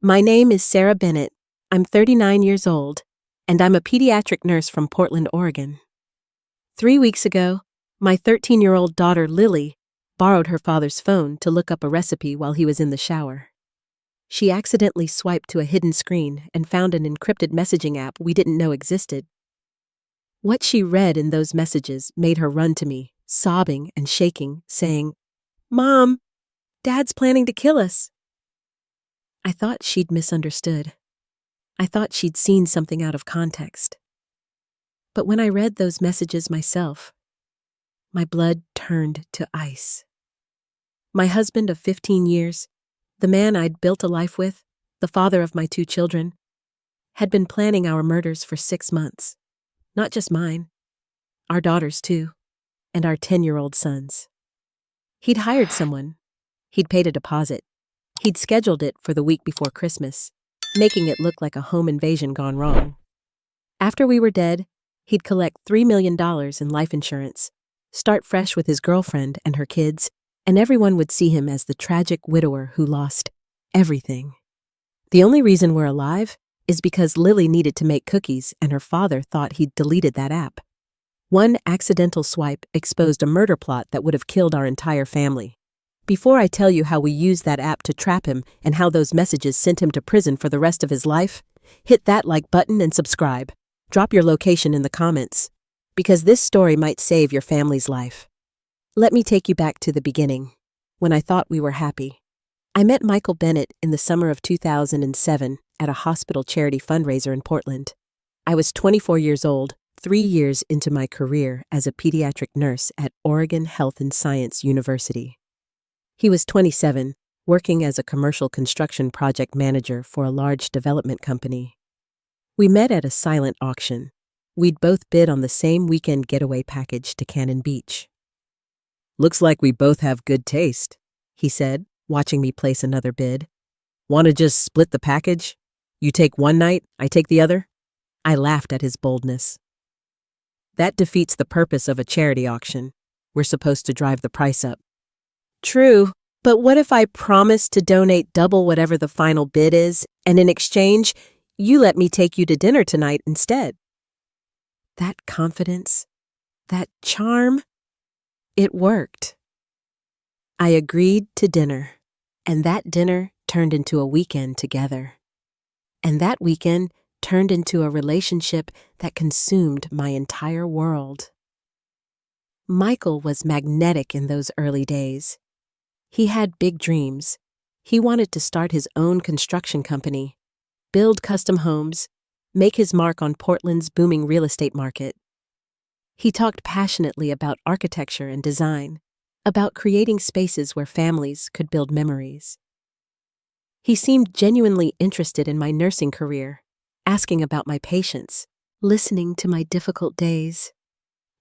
My name is Sarah Bennett. I'm 39 years old, and I'm a pediatric nurse from Portland, Oregon. 3 weeks ago, my 13-year-old daughter Lily borrowed her father's phone to look up a recipe while he was in the shower. She accidentally swiped to a hidden screen and found an encrypted messaging app we didn't know existed. What she read in those messages made her run to me, sobbing and shaking, saying, "Mom, Dad's planning to kill us." I thought she'd misunderstood. I thought she'd seen something out of context. But when I read those messages myself, my blood turned to ice. My husband of 15 years, the man I'd built a life with, the father of my 2 children, had been planning our murders for 6 months. Not just mine, our daughters too, and our 10-year-old sons. He'd hired someone. He'd paid a deposit. He'd scheduled it for the week before Christmas, making it look like a home invasion gone wrong. After we were dead, he'd collect $3 million in life insurance, start fresh with his girlfriend and her kids, and everyone would see him as the tragic widower who lost everything. The only reason we're alive is because Lily needed to make cookies and her father thought he'd deleted that app. One accidental swipe exposed a murder plot that would have killed our entire family. Before I tell you how we used that app to trap him and how those messages sent him to prison for the rest of his life, hit that like button and subscribe. Drop your location in the comments, because this story might save your family's life. Let me take you back to the beginning, when I thought we were happy. I met Michael Bennett in the summer of 2007 at a hospital charity fundraiser in Portland. I was 24 years old, 3 years into my career as a pediatric nurse at Oregon Health and Science University. He was 27, working as a commercial construction project manager for a large development company. We met at a silent auction. We'd both bid on the same weekend getaway package to Cannon Beach. "Looks like we both have good taste," he said, watching me place another bid. "Want to just split the package? You take one night, I take the other?" I laughed at his boldness. "That defeats the purpose of a charity auction. We're supposed to drive the price up." "True, but what if I promise to donate double whatever the final bid is, and in exchange, you let me take you to dinner tonight instead?" That confidence, that charm, it worked. I agreed to dinner, and that dinner turned into a weekend together. And that weekend turned into a relationship that consumed my entire world. Michael was magnetic in those early days. He had big dreams. He wanted to start his own construction company, build custom homes, make his mark on Portland's booming real estate market. He talked passionately about architecture and design, about creating spaces where families could build memories. He seemed genuinely interested in my nursing career, asking about my patients, listening to my difficult days,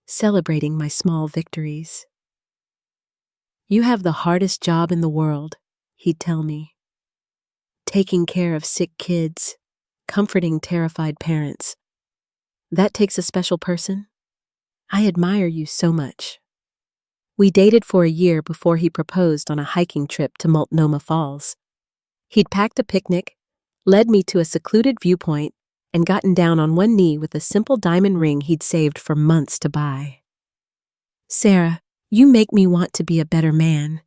celebrating my small victories. "You have the hardest job in the world," he'd tell me. "Taking care of sick kids, comforting terrified parents. That takes a special person. I admire you so much." We dated for a year before he proposed on a hiking trip to Multnomah Falls. He'd packed a picnic, led me to a secluded viewpoint, and gotten down on one knee with a simple diamond ring he'd saved for months to buy. "Sarah, you make me want to be a better man.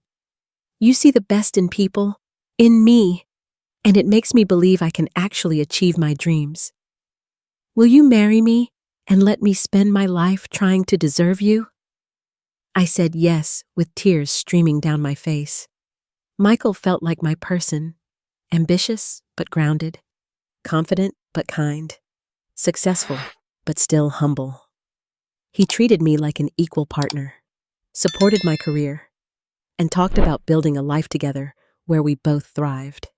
You see the best in people, in me, and it makes me believe I can actually achieve my dreams. Will you marry me and let me spend my life trying to deserve you?" I said yes, with tears streaming down my face. Michael felt like my person, ambitious but grounded, confident but kind, successful but still humble. He treated me like an equal partner, supported my career, and talked about building a life together where we both thrived.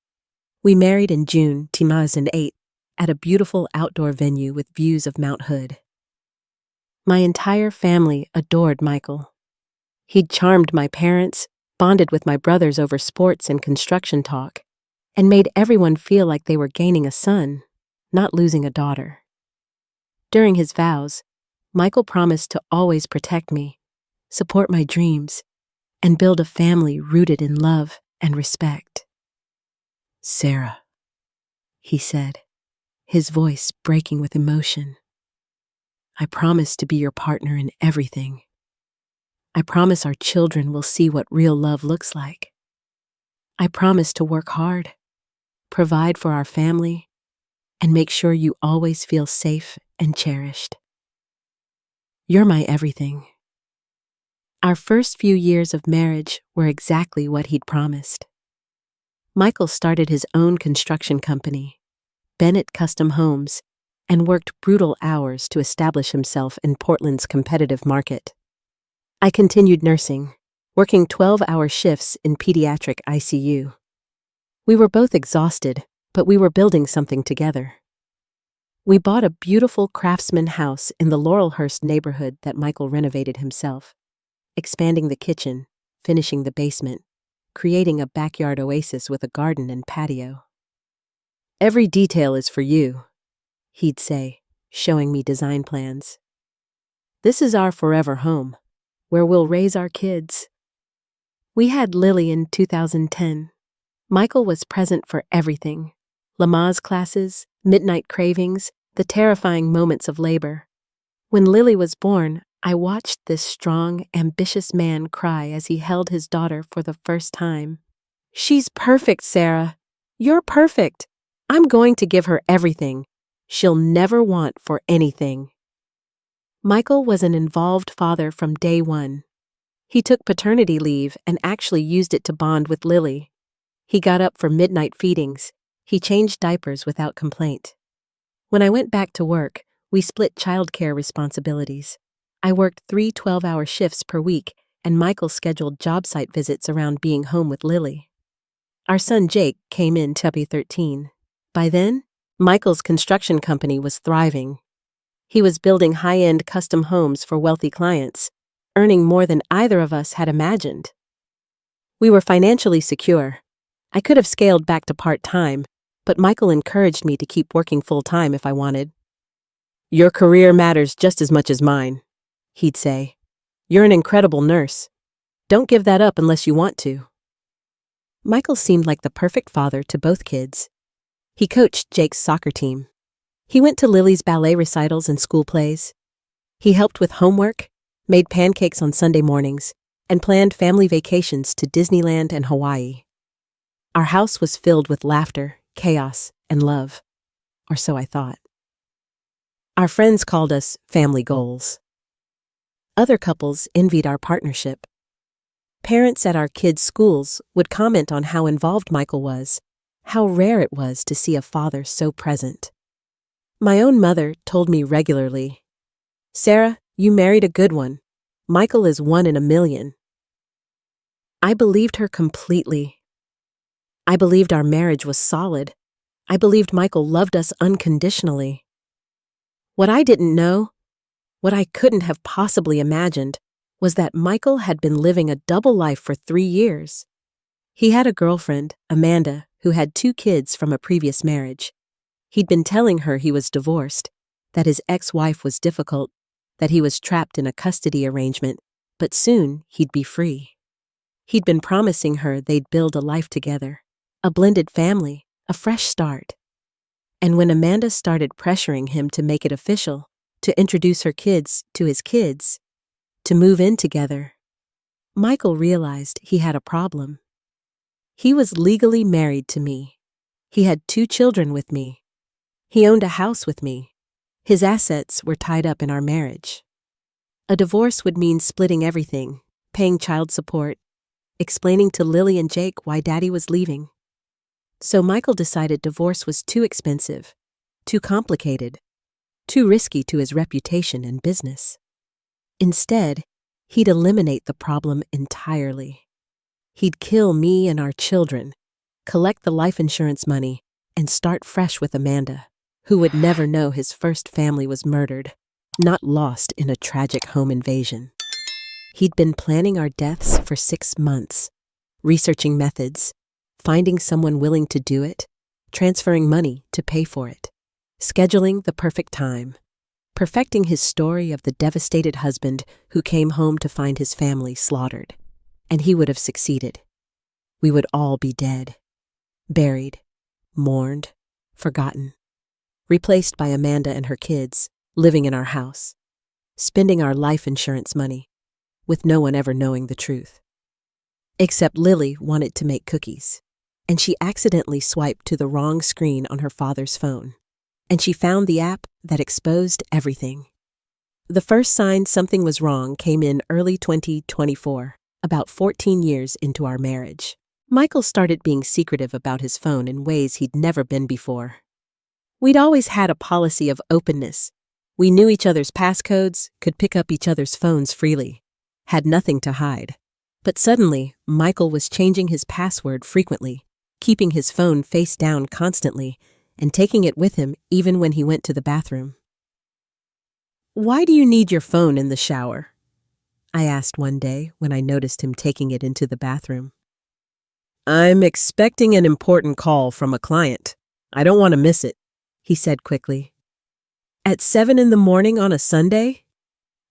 We married in June 2008 at a beautiful outdoor venue with views of Mount Hood. My entire family adored Michael. He'd charmed my parents, bonded with my brothers over sports and construction talk, and made everyone feel like they were gaining a son, not losing a daughter. During his vows, Michael promised to always protect me, support my dreams, and build a family rooted in love and respect. "Sarah, he said, his voice breaking with emotion. I promise to be your partner in everything. I promise our children will see what real love looks like. I promise to work hard, provide for our family, and make sure you always feel safe and cherished. You're my everything. Our first few years of marriage were exactly what he'd promised. Michael started his own construction company, Bennett Custom Homes, and worked brutal hours to establish himself in Portland's competitive market. I continued nursing, working 12-hour shifts in pediatric ICU. We were both exhausted, but we were building something together. We bought a beautiful Craftsman house in the Laurelhurst neighborhood that Michael renovated himself, expanding the kitchen, finishing the basement, creating a backyard oasis with a garden and patio. Every detail is for you, he'd say, showing me design plans. This is our forever home, where we'll raise our kids. We had Lily in 2010. Michael was present for everything: Lamaze classes, midnight cravings, the terrifying moments of labor. When Lily was born, I watched this strong, ambitious man cry as he held his daughter for the first time. She's perfect, Sarah. You're perfect. I'm going to give her everything. She'll never want for anything. Michael was an involved father from day one. He took paternity leave and actually used it to bond with Lily. He got up for midnight feedings. He changed diapers without complaint. When I went back to work, we split childcare responsibilities. I worked 3 12-hour shifts per week, and Michael scheduled job site visits around being home with Lily. Our son Jake came in to be 13. By then, Michael's construction company was thriving. He was building high-end custom homes for wealthy clients, earning more than either of us had imagined. We were financially secure. I could have scaled back to part-time, but Michael encouraged me to keep working full-time if I wanted. Your career matters just as much as mine, he'd say. You're an incredible nurse. Don't give that up unless you want to. Michael seemed like the perfect father to both kids. He coached Jake's soccer team. He went to Lily's ballet recitals and school plays. He helped with homework, made pancakes on Sunday mornings, and planned family vacations to Disneyland and Hawaii. Our house was filled with laughter, chaos, and love, or so I thought. Our friends called us family goals. Other couples envied our partnership. Parents at our kids' schools would comment on how involved Michael was, how rare it was to see a father so present. My own mother told me regularly, Sarah, you married a good one. Michael is 1 in a million. I believed her completely. I believed our marriage was solid. I believed Michael loved us unconditionally. What I didn't know, what I couldn't have possibly imagined, was that Michael had been living a double life for 3 years. He had a girlfriend, Amanda, who had 2 kids from a previous marriage. He'd been telling her he was divorced, that his ex-wife was difficult, that he was trapped in a custody arrangement, but soon he'd be free. He'd been promising her they'd build a life together, a blended family, a fresh start. And when Amanda started pressuring him to make it official, to introduce her kids to his kids, to move in together, Michael realized he had a problem. He was legally married to me. He had 2 children with me. He owned a house with me. His assets were tied up in our marriage. A divorce would mean splitting everything, paying child support, explaining to Lily and Jake why Daddy was leaving. So Michael decided divorce was too expensive, too complicated, too risky to his reputation and business. Instead, he'd eliminate the problem entirely. He'd kill me and our children, collect the life insurance money, and start fresh with Amanda, who would never know his first family was murdered, not lost in a tragic home invasion. He'd been planning our deaths for 6 months, researching methods, finding someone willing to do it, transferring money to pay for it, scheduling the perfect time, perfecting his story of the devastated husband who came home to find his family slaughtered. And he would have succeeded. We would all be dead, buried, mourned, forgotten, replaced by Amanda and her kids, living in our house, spending our life insurance money, with no one ever knowing the truth. Except Lily wanted to make cookies, and she accidentally swiped to the wrong screen on her father's phone, and she found the app that exposed everything. The first sign something was wrong came in early 2024, about 14 years into our marriage. Michael started being secretive about his phone in ways he'd never been before. We'd always had a policy of openness. We knew each other's passcodes, could pick up each other's phones freely, had nothing to hide. But suddenly, Michael was changing his password frequently, keeping his phone face down constantly, and taking it with him even when he went to the bathroom. "Why do you need your phone in the shower?" I asked one day when I noticed him taking it into the bathroom. "I'm expecting an important call from a client. I don't want to miss it," he said quickly. "At 7 in the morning on a Sunday?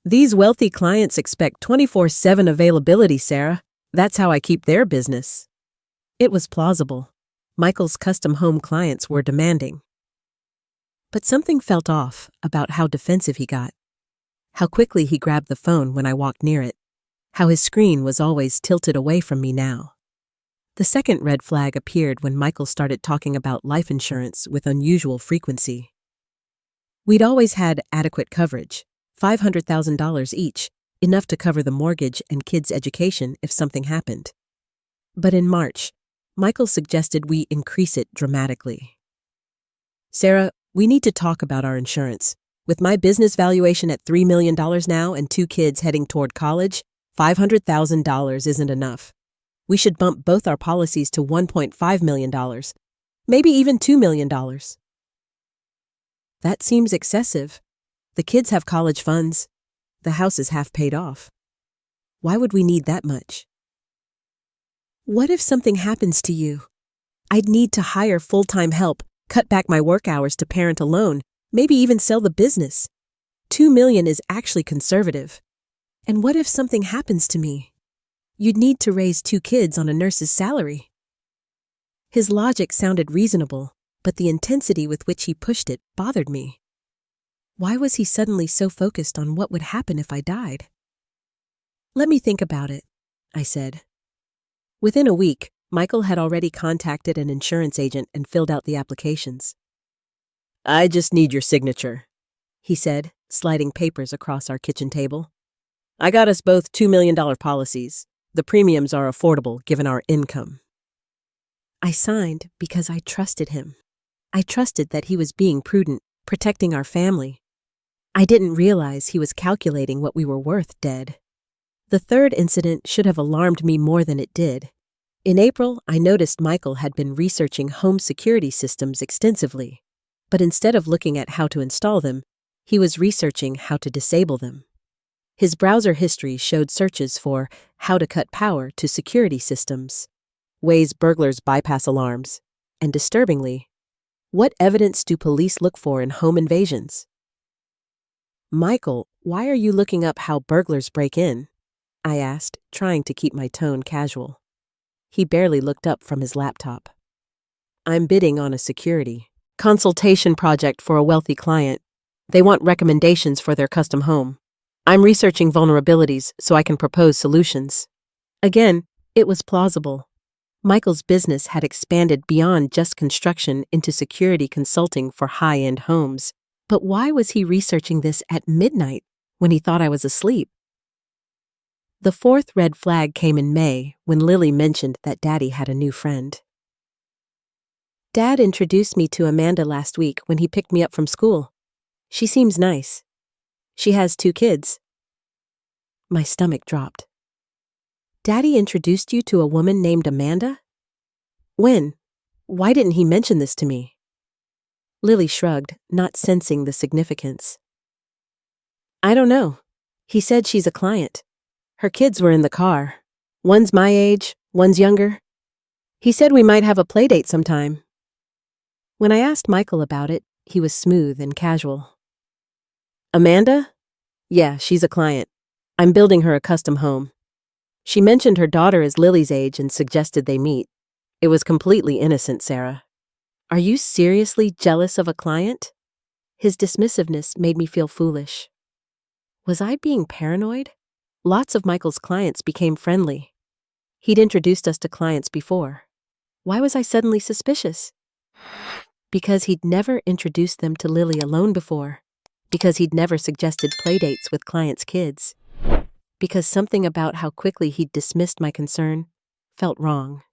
These wealthy clients expect 24/7 availability, Sarah. That's how I keep their business." It was plausible. Michael's custom home clients were demanding. But something felt off about how defensive he got, how quickly he grabbed the phone when I walked near it, how his screen was always tilted away from me now. The second red flag appeared when Michael started talking about life insurance with unusual frequency. We'd always had adequate coverage, $500,000 each, enough to cover the mortgage and kids' education if something happened. But in March, Michael suggested we increase it dramatically. "Sarah, we need to talk about our insurance. With my business valuation at $3 million now and 2 kids heading toward college, $500,000 isn't enough. We should bump both our policies to $1.5 million, maybe even $2 million. "That seems excessive. The kids have college funds. The house is half paid off. Why would we need that much?" "What if something happens to you? I'd need to hire full-time help, cut back my work hours to parent alone, maybe even sell the business. $2 million is actually conservative. And what if something happens to me? You'd need to raise 2 kids on a nurse's salary." His logic sounded reasonable, but the intensity with which he pushed it bothered me. Why was he suddenly so focused on what would happen if I died? "Let me think about it," I said. Within a week, Michael had already contacted an insurance agent and filled out the applications. "I just need your signature," he said, sliding papers across our kitchen table. "I got us both $2 million policies. The premiums are affordable given our income." I signed because I trusted him. I trusted that he was being prudent, protecting our family. I didn't realize he was calculating what we were worth dead. The third incident should have alarmed me more than it did. In April, I noticed Michael had been researching home security systems extensively, but instead of looking at how to install them, he was researching how to disable them. His browser history showed searches for how to cut power to security systems, ways burglars bypass alarms, and disturbingly, what evidence do police look for in home invasions? "Michael, why are you looking up how burglars break in?" I asked, trying to keep my tone casual. He barely looked up from his laptop. "I'm bidding on a security consultation project for a wealthy client. They want recommendations for their custom home. I'm researching vulnerabilities so I can propose solutions." Again, it was plausible. Michael's business had expanded beyond just construction into security consulting for high-end homes. But why was he researching this at midnight when he thought I was asleep? The fourth red flag came in May when Lily mentioned that Daddy had a new friend. "Dad introduced me to Amanda last week when he picked me up from school. She seems nice. She has 2 kids. My stomach dropped. "Daddy introduced you to a woman named Amanda? When? Why didn't he mention this to me?" Lily shrugged, not sensing the significance. "I don't know. He said she's a client. Her kids were in the car. One's my age, one's younger. He said we might have a playdate sometime." When I asked Michael about it, he was smooth and casual. "Amanda? Yeah, she's a client. I'm building her a custom home. She mentioned her daughter is Lily's age and suggested they meet. It was completely innocent, Sarah. Are you seriously jealous of a client? His dismissiveness made me feel foolish. Was I being paranoid? Lots of Michael's clients became friendly. He'd introduced us to clients before. Why was I suddenly suspicious? Because he'd never introduced them to Lily alone before. Because he'd never suggested playdates with clients' kids. Because something about how quickly he'd dismissed my concern felt wrong.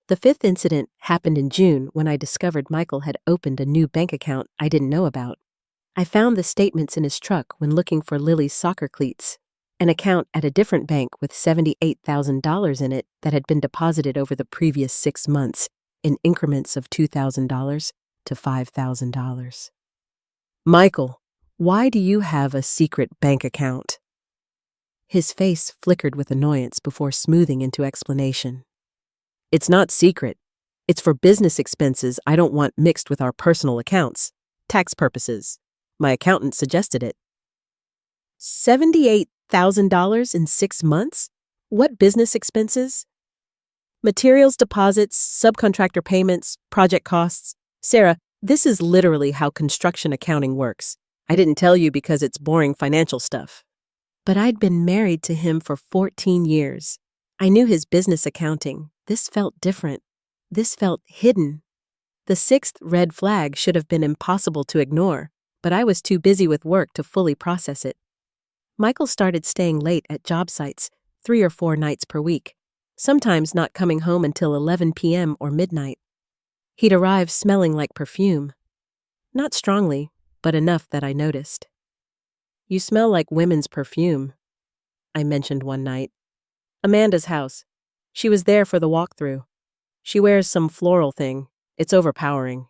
The fifth incident happened in June when I discovered Michael had opened a new bank account I didn't know about. I found the statements in his truck when looking for Lily's soccer cleats, an account at a different bank with $78,000 in it that had been deposited over the previous 6 months in increments of $2,000 to $5,000. Michael, why do you have a secret bank account? His face flickered with annoyance before smoothing into explanation. It's not secret. It's for business expenses I don't want mixed with our personal accounts. Tax purposes. My accountant suggested it. $78,000 in 6 months? What business expenses? Materials deposits, subcontractor payments, project costs. Sarah, this is literally how construction accounting works. I didn't tell you because it's boring financial stuff. But I'd been married to him for 14 years. I knew his business accounting. This felt different. This felt hidden. The sixth red flag should have been impossible to ignore, but I was too busy with work to fully process it. Michael started staying late at job sites 3 or 4 nights per week, sometimes not coming home until 11 p.m. or midnight. He'd arrive smelling like perfume. Not strongly, but enough that I noticed. You smell like women's perfume, I mentioned one night. Amanda's house. She was there for the walkthrough. She wears some floral thing. It's overpowering.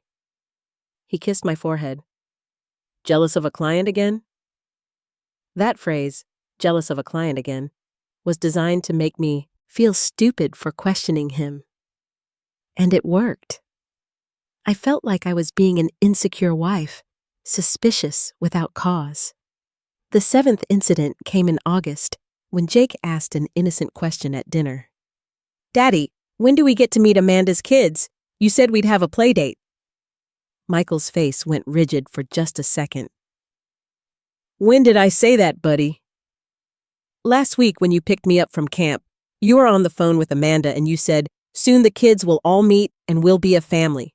He kissed my forehead. Jealous of a client again? That phrase, jealous of a client again, was designed to make me feel stupid for questioning him. And it worked. I felt like I was being an insecure wife, suspicious without cause. The 7th incident came in August, when Jake asked an innocent question at dinner. Daddy, when do we get to meet Amanda's kids? You said we'd have a play date. Michael's face went rigid for just a second. When did I say that, buddy? Last week when you picked me up from camp, you were on the phone with Amanda and you said, soon the kids will all meet and we'll be a family.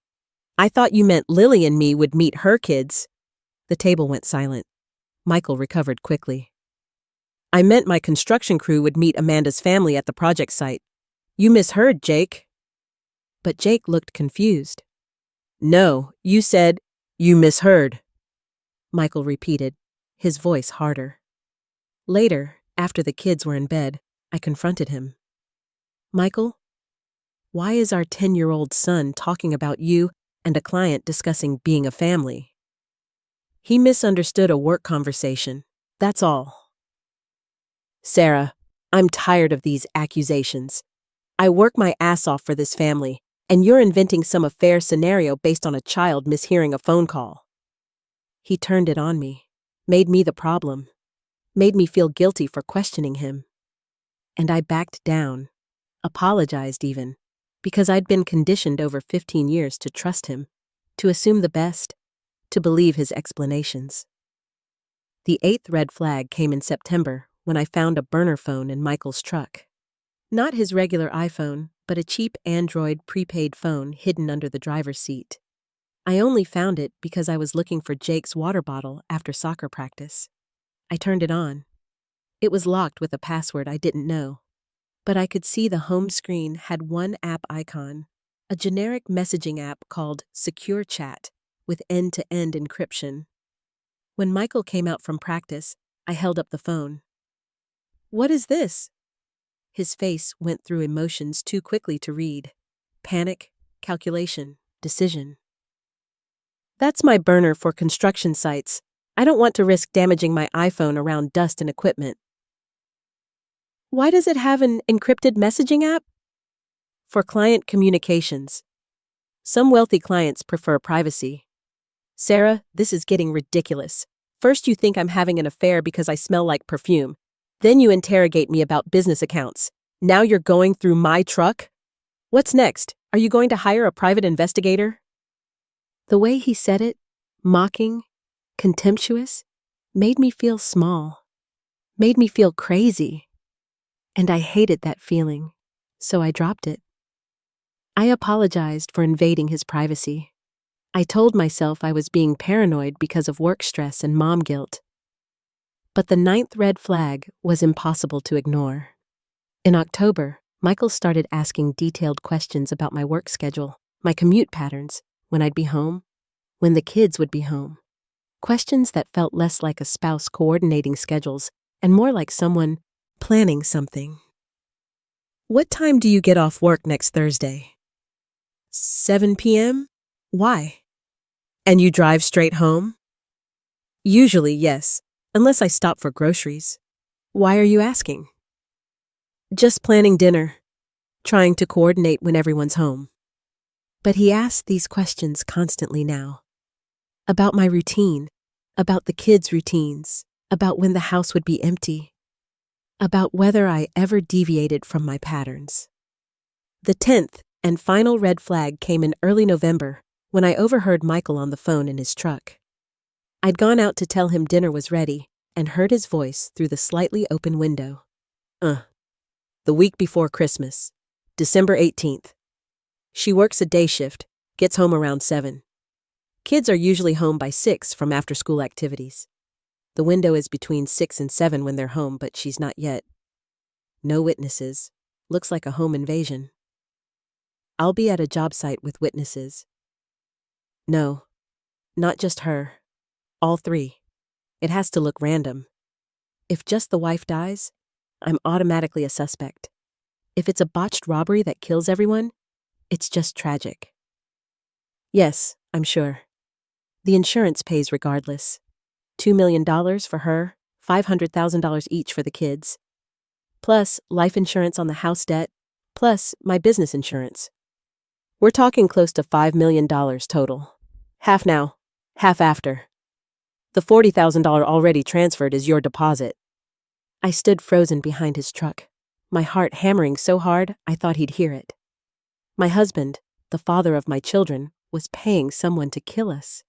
I thought you meant Lily and me would meet her kids. The table went silent. Michael recovered quickly. I meant my construction crew would meet Amanda's family at the project site. You misheard, Jake. But Jake looked confused. No, you said, you misheard. Michael repeated, his voice harder. Later, after the kids were in bed, I confronted him. Michael, why is our 10-year-old son talking about you and a client discussing being a family? He misunderstood a work conversation. That's all. Sarah, I'm tired of these accusations. I work my ass off for this family, and you're inventing some affair scenario based on a child mishearing a phone call. He turned it on me, made me the problem, made me feel guilty for questioning him. And I backed down, apologized even, because I'd been conditioned over 15 years to trust him, to assume the best, to believe his explanations. The 8th red flag came in September when I found a burner phone in Michael's truck. Not his regular iPhone, but a cheap Android prepaid phone hidden under the driver's seat. I only found it because I was looking for Jake's water bottle after soccer practice. I turned it on. It was locked with a password I didn't know, but I could see the home screen had one app icon, a generic messaging app called Secure Chat with end-to-end encryption. When Michael came out from practice, I held up the phone. What is this? His face went through emotions too quickly to read. Panic, calculation, decision. That's my burner for construction sites. I don't want to risk damaging my iPhone around dust and equipment. Why does it have an encrypted messaging app? For client communications. Some wealthy clients prefer privacy. Sarah, this is getting ridiculous. First you think I'm having an affair because I smell like perfume. Then you interrogate me about business accounts. Now you're going through my truck? What's next? Are you going to hire a private investigator? The way he said it, mocking, contemptuous, made me feel small, made me feel crazy. And I hated that feeling, so I dropped it. I apologized for invading his privacy. I told myself I was being paranoid because of work stress and mom guilt. But the 9th red flag was impossible to ignore. In October, Michael started asking detailed questions about my work schedule, my commute patterns, when I'd be home, when the kids would be home. Questions that felt less like a spouse coordinating schedules and more like someone planning something. "What time do you get off work next Thursday?" 7 p.m.? Why? "And you drive straight home?" "Usually, yes, unless I stop for groceries." "Why are you asking?" "Just planning dinner, trying to coordinate when everyone's home." But he asked these questions constantly now. About my routine, about the kids' routines, about when the house would be empty, about whether I ever deviated from my patterns. The 10th and final red flag came in early November when I overheard Michael on the phone in his truck. I'd gone out to tell him dinner was ready and heard his voice through the slightly open window. The week before Christmas, December 18th. She works a day shift, gets home around 7. Kids are usually home by 6 from after-school activities. The window is between 6 and 7 when they're home, but she's not yet. No witnesses. Looks like a home invasion. I'll be at a job site with witnesses. No, not just her. All 3. It has to look random. If just the wife dies, I'm automatically a suspect. If it's a botched robbery that kills everyone, it's just tragic. Yes, I'm sure. The insurance pays regardless. $2 million for her, $500,000 each for the kids. Plus life insurance on the house debt, plus my business insurance. We're talking close to $5 million total. Half now, half after. The $40,000 already transferred is your deposit. I stood frozen behind his truck, my heart hammering so hard I thought he'd hear it. My husband, the father of my children, was paying someone to kill us.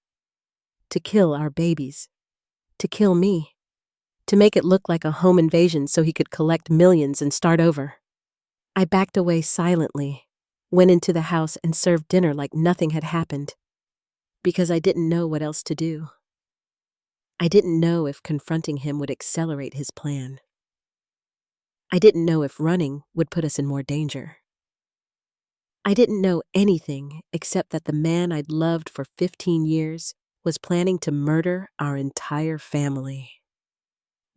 To kill our babies. To kill me. To make it look like a home invasion so he could collect millions and start over. I backed away silently, went into the house and served dinner like nothing had happened. Because I didn't know what else to do. I didn't know if confronting him would accelerate his plan. I didn't know if running would put us in more danger. I didn't know anything except that the man I'd loved for 15 years was planning to murder our entire family.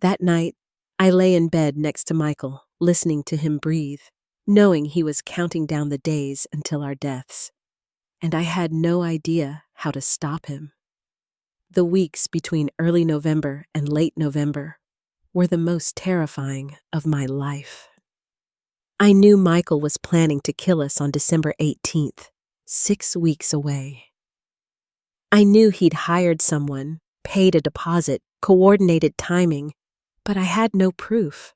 That night, I lay in bed next to Michael, listening to him breathe, knowing he was counting down the days until our deaths. And I had no idea how to stop him. The weeks between early November and late November were the most terrifying of my life. I knew Michael was planning to kill us on December 18th, 6 weeks away. I knew he'd hired someone, paid a deposit, coordinated timing, but I had no proof.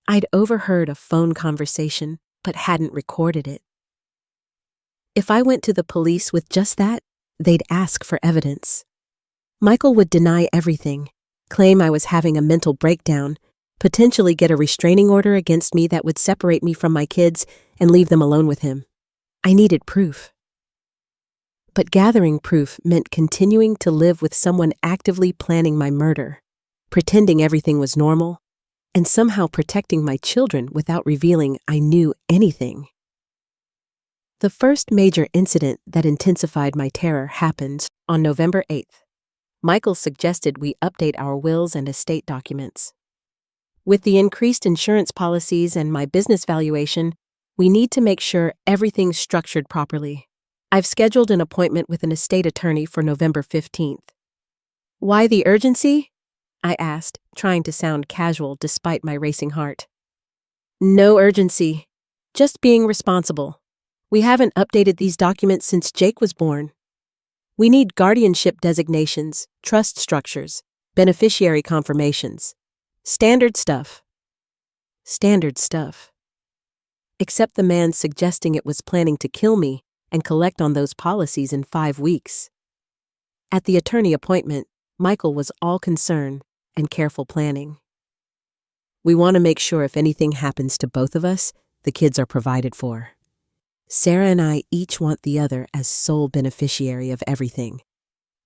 I'd overheard a phone conversation, but hadn't recorded it. If I went to the police with just that, they'd ask for evidence. Michael would deny everything, claim I was having a mental breakdown, potentially get a restraining order against me that would separate me from my kids and leave them alone with him. I needed proof. But gathering proof meant continuing to live with someone actively planning my murder, pretending everything was normal, and somehow protecting my children without revealing I knew anything. The first major incident that intensified my terror happened on November 8th. Michael suggested we update our wills and estate documents. With the increased insurance policies and my business valuation, we need to make sure everything's structured properly. I've scheduled an appointment with an estate attorney for November 15th. Why the urgency? I asked, trying to sound casual despite my racing heart. No urgency, just being responsible. We haven't updated these documents since Jake was born. We need guardianship designations, trust structures, beneficiary confirmations. Standard stuff. Standard stuff. Except the man suggesting it was planning to kill me and collect on those policies in 5 weeks. At the attorney appointment, Michael was all concern and careful planning. We want to make sure if anything happens to both of us, the kids are provided for. Sarah and I each want the other as sole beneficiary of everything.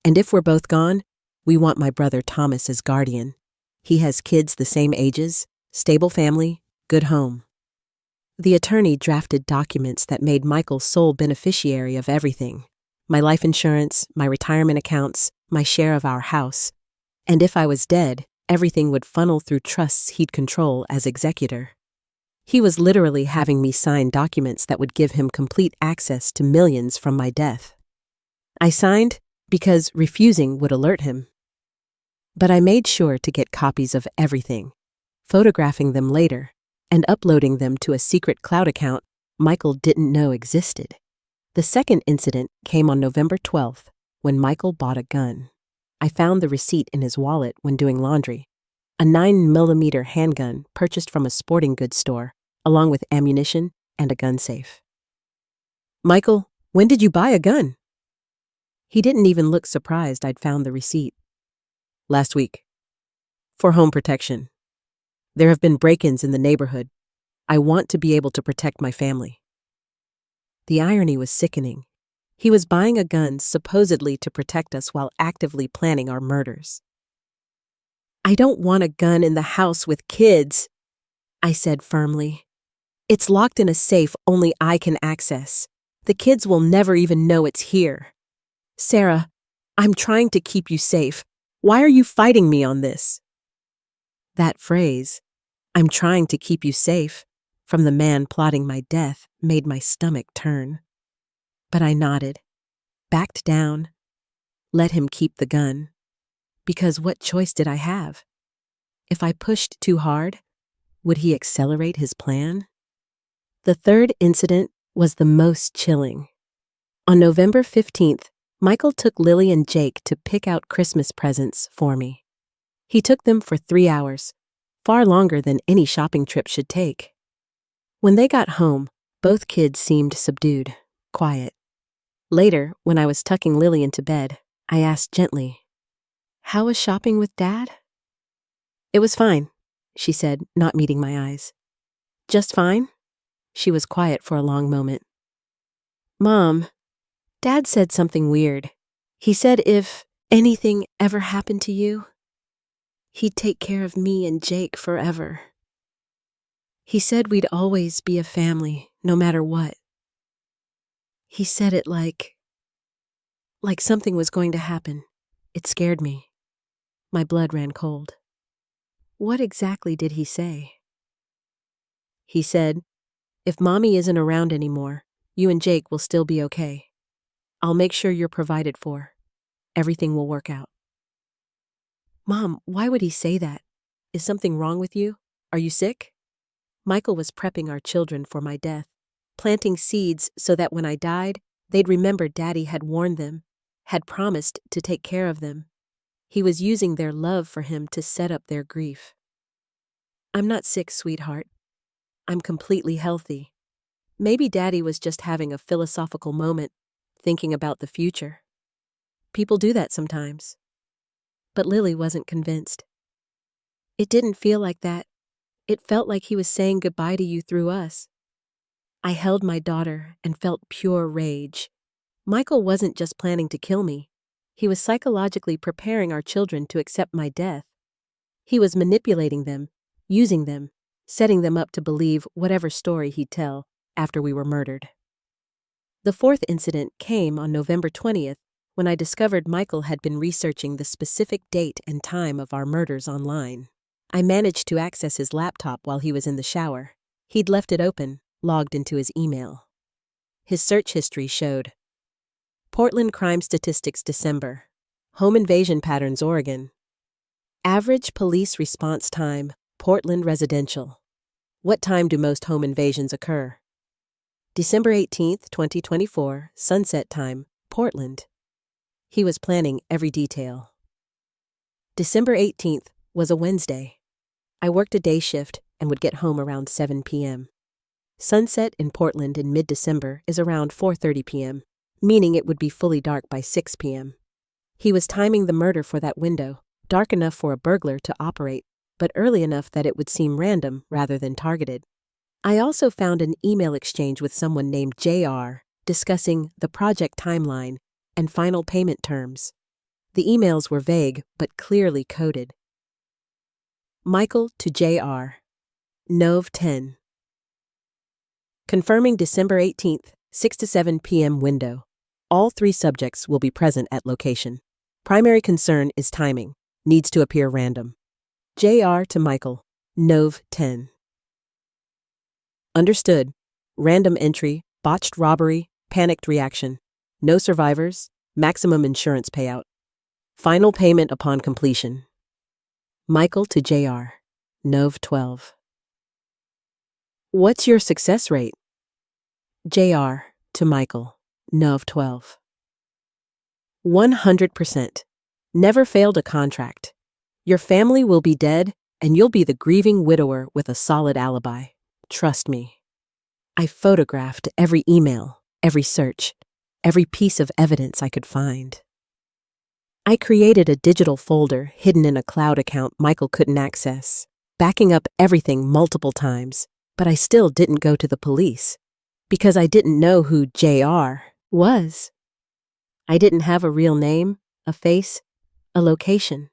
And if we're both gone, we want my brother Thomas as guardian. He has kids the same ages, stable family, good home. The attorney drafted documents that made Michael sole beneficiary of everything: my life insurance, my retirement accounts, my share of our house. And if I was dead, everything would funnel through trusts he'd control as executor. He was literally having me sign documents that would give him complete access to millions from my death. I signed because refusing would alert him. But I made sure to get copies of everything, photographing them later, and uploading them to a secret cloud account Michael didn't know existed. The second incident came on November 12th, when Michael bought a gun. I found the receipt in his wallet when doing laundry, a 9mm handgun purchased from a sporting goods store, along with ammunition and a gun safe. "Michael, when did you buy a gun?" He didn't even look surprised I'd found the receipt. "Last week. For home protection. There have been break-ins in the neighborhood. I want to be able to protect my family." The irony was sickening. He was buying a gun supposedly to protect us while actively planning our murders. "I don't want a gun in the house with kids," I said firmly. "It's locked in a safe only I can access. The kids will never even know it's here. Sarah, I'm trying to keep you safe. Why are you fighting me on this?" That phrase, "I'm trying to keep you safe," from the man plotting my death, made my stomach turn. But I nodded, backed down, let him keep the gun. Because what choice did I have? If I pushed too hard, would he accelerate his plan? The third incident was the most chilling. On November 15th, Michael took Lily and Jake to pick out Christmas presents for me. He took them for 3 hours, far longer than any shopping trip should take. When they got home, both kids seemed subdued, quiet. Later, when I was tucking Lily into bed, I asked gently, "How was shopping with Dad?" "It was fine," she said, not meeting my eyes. "Just fine?" She was quiet for a long moment. "Mom, Dad said something weird. He said if anything ever happened to you, he'd take care of me and Jake forever. He said we'd always be a family, no matter what. He said it like something was going to happen. It scared me. My blood ran cold." "What exactly did he say?" "He said, if Mommy isn't around anymore, you and Jake will still be okay. I'll make sure you're provided for. Everything will work out." "Mom, why would he say that? Is something wrong with you? Are you sick?" Michael was prepping our children for my death, planting seeds so that when I died, they'd remember Daddy had warned them, had promised to take care of them. He was using their love for him to set up their grief. "I'm not sick, sweetheart. I'm completely healthy. Maybe Daddy was just having a philosophical moment, thinking about the future. People do that sometimes." But Lily wasn't convinced. "It didn't feel like that. It felt like he was saying goodbye to you through us." I held my daughter and felt pure rage. Michael wasn't just planning to kill me. He was psychologically preparing our children to accept my death. He was manipulating them, using them, setting them up to believe whatever story he'd tell after we were murdered. The fourth incident came on November 20th, when I discovered Michael had been researching the specific date and time of our murders online. I managed to access his laptop while he was in the shower. He'd left it open, logged into his email. His search history showed Portland Crime Statistics December, Home Invasion Patterns Oregon, Average Police Response Time, Portland Residential. What time do most home invasions occur? December 18th, 2024, Sunset Time, Portland. He was planning every detail. December 18th was a Wednesday. I worked a day shift and would get home around 7 p.m. Sunset in Portland in mid-December is around 4:30 p.m., meaning it would be fully dark by 6 p.m. He was timing the murder for that window, dark enough for a burglar to operate, but early enough that it would seem random rather than targeted. I also found an email exchange with someone named JR discussing the project timeline and final payment terms. The emails were vague but clearly coded. Michael to JR. Nov 10. Confirming December 18th, 6 to 7 p.m. window. All 3 subjects will be present at location. Primary concern is timing. Needs to appear random. JR to Michael. Nov 10. Understood. Random entry, botched robbery, panicked reaction. No survivors, maximum insurance payout. Final payment upon completion. Michael to JR. Nov 12. What's your success rate? JR to Michael. Nov 12. 100%. Never failed a contract. Your family will be dead, and you'll be the grieving widower with a solid alibi. Trust me. I photographed every email, every search, every piece of evidence I could find. I created a digital folder hidden in a cloud account Michael couldn't access, backing up everything multiple times, but I still didn't go to the police because I didn't know who JR was. I didn't have a real name, a face, a location.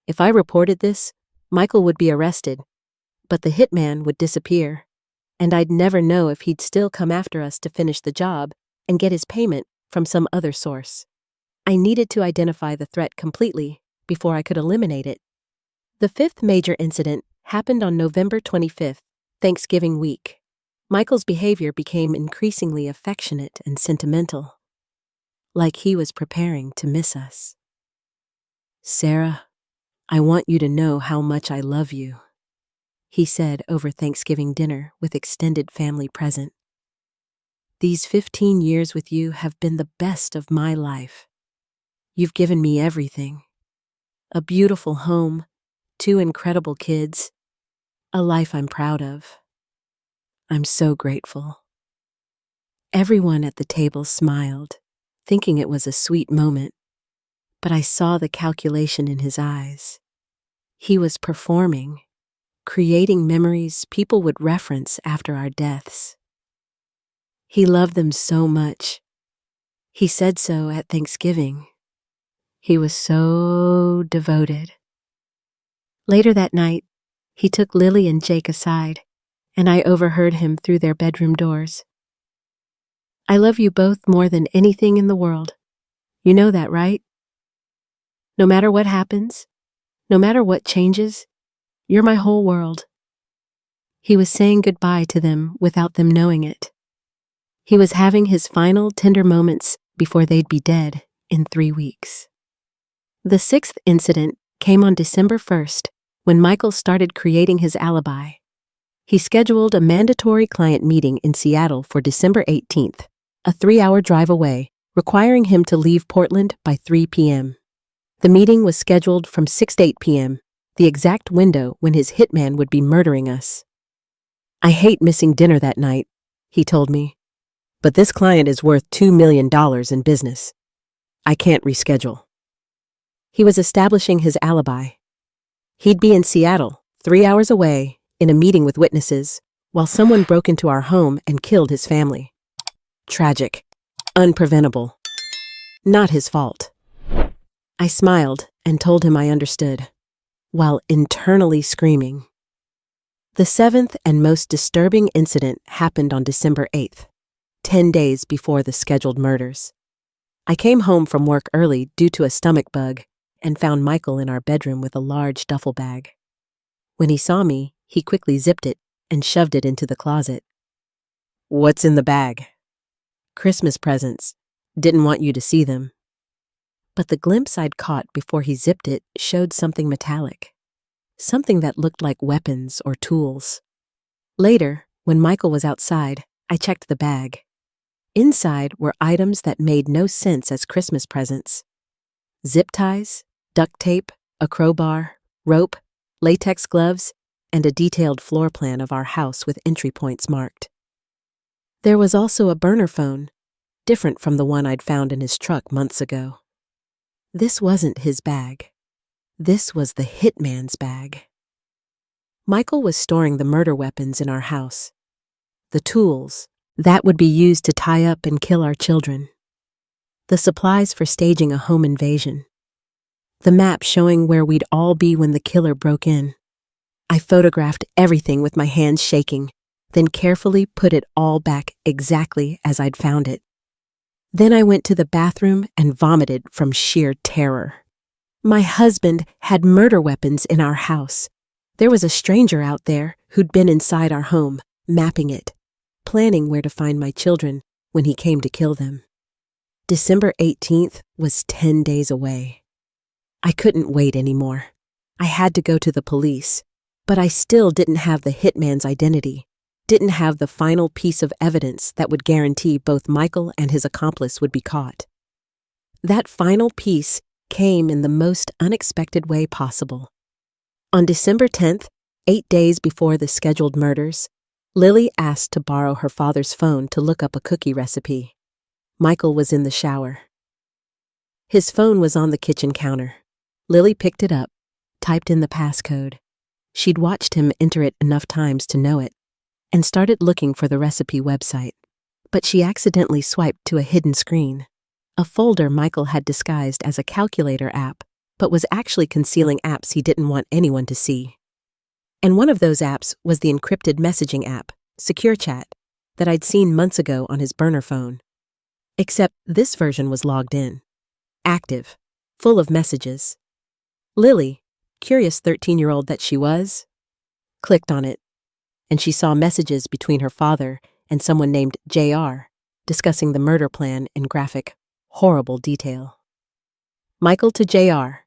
If I reported this, Michael would be arrested, but the hitman would disappear, and I'd never know if he'd still come after us to finish the job and get his payment from some other source. I needed to identify the threat completely before I could eliminate it. The 5th major incident happened on November 25th, Thanksgiving week. Michael's behavior became increasingly affectionate and sentimental, like he was preparing to miss us. Sarah, I want you to know how much I love you, he said over Thanksgiving dinner with extended family present. These 15 years with you have been the best of my life. You've given me everything. A beautiful home, 2 incredible kids, a life I'm proud of. I'm so grateful. Everyone at the table smiled, thinking it was a sweet moment, but I saw the calculation in his eyes. He was performing, creating memories people would reference after our deaths. He loved them so much. He said so at Thanksgiving. He was so devoted. Later that night, he took Lily and Jake aside, and I overheard him through their bedroom doors. I love you both more than anything in the world. You know that, right? No matter what happens, no matter what changes, you're my whole world. He was saying goodbye to them without them knowing it. He was having his final tender moments before they'd be dead in 3 weeks. The 6th incident came on December 1st, when Michael started creating his alibi. He scheduled a mandatory client meeting in Seattle for December 18th, a 3-hour drive away, requiring him to leave Portland by 3 p.m. The meeting was scheduled from 6 to 8 p.m., the exact window when his hitman would be murdering us. I hate missing dinner that night, he told me, but this client is worth $2 million in business. I can't reschedule. He was establishing his alibi. He'd be in Seattle, 3 hours away, in a meeting with witnesses, while someone broke into our home and killed his family. Tragic. Unpreventable. Not his fault. I smiled and told him I understood, while internally screaming. The 7th and most disturbing incident happened on December 8th, 10 days before the scheduled murders. I came home from work early due to a stomach bug and found Michael in our bedroom with a large duffel bag. When he saw me, he quickly zipped it and shoved it into the closet. What's in the bag? Christmas presents. Didn't want you to see them. But the glimpse I'd caught before he zipped it showed something metallic. Something that looked like weapons or tools. Later, when Michael was outside, I checked the bag. Inside were items that made no sense as Christmas presents. Zip ties, duct tape, a crowbar, rope, latex gloves, and a detailed floor plan of our house with entry points marked. There was also a burner phone, different from the one I'd found in his truck months ago. This wasn't his bag. This was the hitman's bag. Michael was storing the murder weapons in our house. The tools that would be used to tie up and kill our children. The supplies for staging a home invasion. The map showing where we'd all be when the killer broke in. I photographed everything with my hands shaking, then carefully put it all back exactly as I'd found it. Then I went to the bathroom and vomited from sheer terror. My husband had murder weapons in our house. There was a stranger out there who'd been inside our home, mapping it, planning where to find my children when he came to kill them. December 18th was 10 days away. I couldn't wait anymore. I had to go to the police, but I still didn't have the hitman's identity, didn't have the final piece of evidence that would guarantee both Michael and his accomplice would be caught. That final piece came in the most unexpected way possible. On December 10th, 8 days before the scheduled murders, Lily asked to borrow her father's phone to look up a cookie recipe. Michael was in the shower. His phone was on the kitchen counter. Lily picked it up, typed in the passcode. She'd watched him enter it enough times to know it, and started looking for the recipe website. But she accidentally swiped to a hidden screen, a folder Michael had disguised as a calculator app, but was actually concealing apps he didn't want anyone to see. And one of those apps was the encrypted messaging app, SecureChat, that I'd seen months ago on his burner phone. Except this version was logged in, active, full of messages. Lily, curious 13-year-old that she was, clicked on it, and she saw messages between her father and someone named JR discussing the murder plan in graphic, horrible detail. Michael to JR,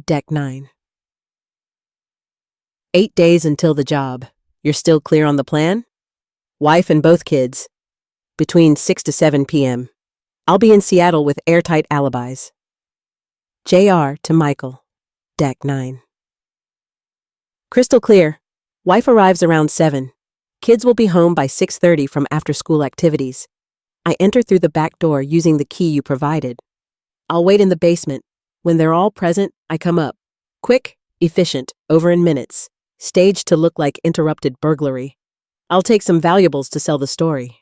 Deck 9. 8 days until the job. You're still clear on the plan? Wife and both kids. Between 6 to 7 p.m. I'll be in Seattle with airtight alibis. JR to Michael, Deck 9. Crystal clear. Wife arrives around 7. Kids will be home by 6:30 from after-school activities. I enter through the back door using the key you provided. I'll wait in the basement. When they're all present, I come up. Quick, efficient, over in minutes. Staged to look like interrupted burglary. I'll take some valuables to sell the story.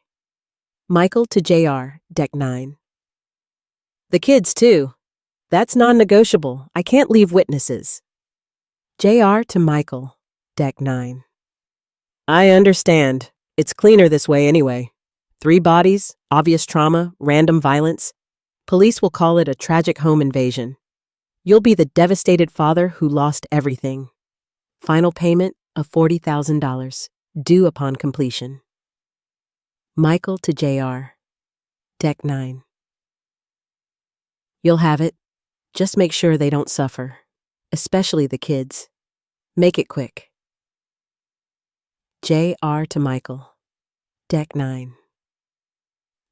Michael to JR, Deck 9. The kids, too. That's non-negotiable. I can't leave witnesses. JR to Michael, Deck 9. I understand. It's cleaner this way anyway. 3 bodies, obvious trauma, random violence. Police will call it a tragic home invasion. You'll be the devastated father who lost everything. Final payment of $40,000, due upon completion. Michael to JR, Deck 9. You'll have it. Just make sure they don't suffer, especially the kids. Make it quick. JR to Michael, Deck 9.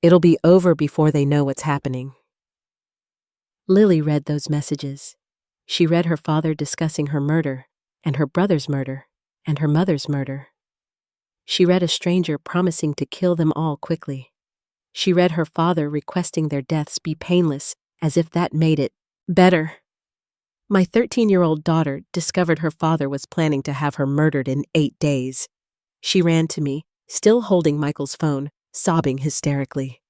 It'll be over before they know what's happening. Lily read those messages. She read her father discussing her murder, and her brother's murder, and her mother's murder. She read a stranger promising to kill them all quickly. She read her father requesting their deaths be painless, as if that made it better. My 13-year-old daughter discovered her father was planning to have her murdered in 8 days. She ran to me, still holding Michael's phone, sobbing hysterically.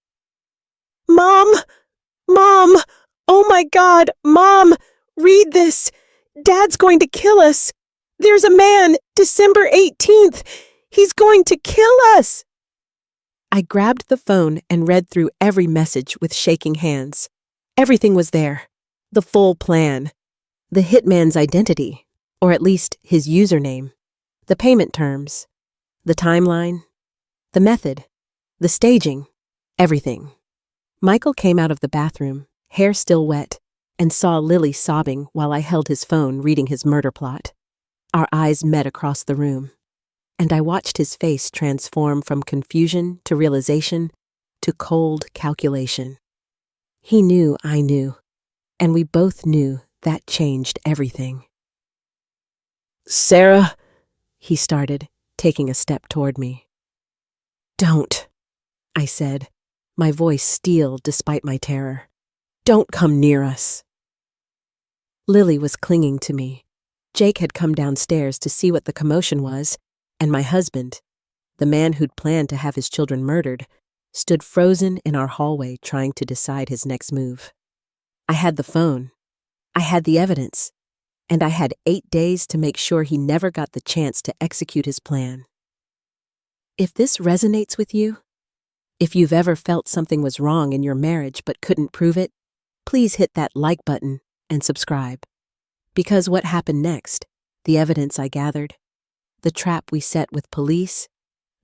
Mom! Mom! Oh my God! Mom! Read this! Dad's going to kill us! There's a man, December 18th! He's going to kill us! I grabbed the phone and read through every message with shaking hands. Everything was there. The full plan. The hitman's identity, or at least his username. The payment terms. The timeline. The method. The staging. Everything. Michael came out of the bathroom, hair still wet, and saw Lily sobbing while I held his phone reading his murder plot. Our eyes met across the room, and I watched his face transform from confusion to realization to cold calculation. He knew I knew, and we both knew that changed everything. Sarah, he started, taking a step toward me. Don't, I said, my voice steel despite my terror. Don't come near us. Lily was clinging to me. Jake had come downstairs to see what the commotion was, and my husband, the man who'd planned to have his children murdered, stood frozen in our hallway trying to decide his next move. I had the phone. I had the evidence. And I had 8 days to make sure he never got the chance to execute his plan. If this resonates with you, if you've ever felt something was wrong in your marriage but couldn't prove it, please hit that like button and subscribe. Because what happened next, the evidence I gathered, the trap we set with police,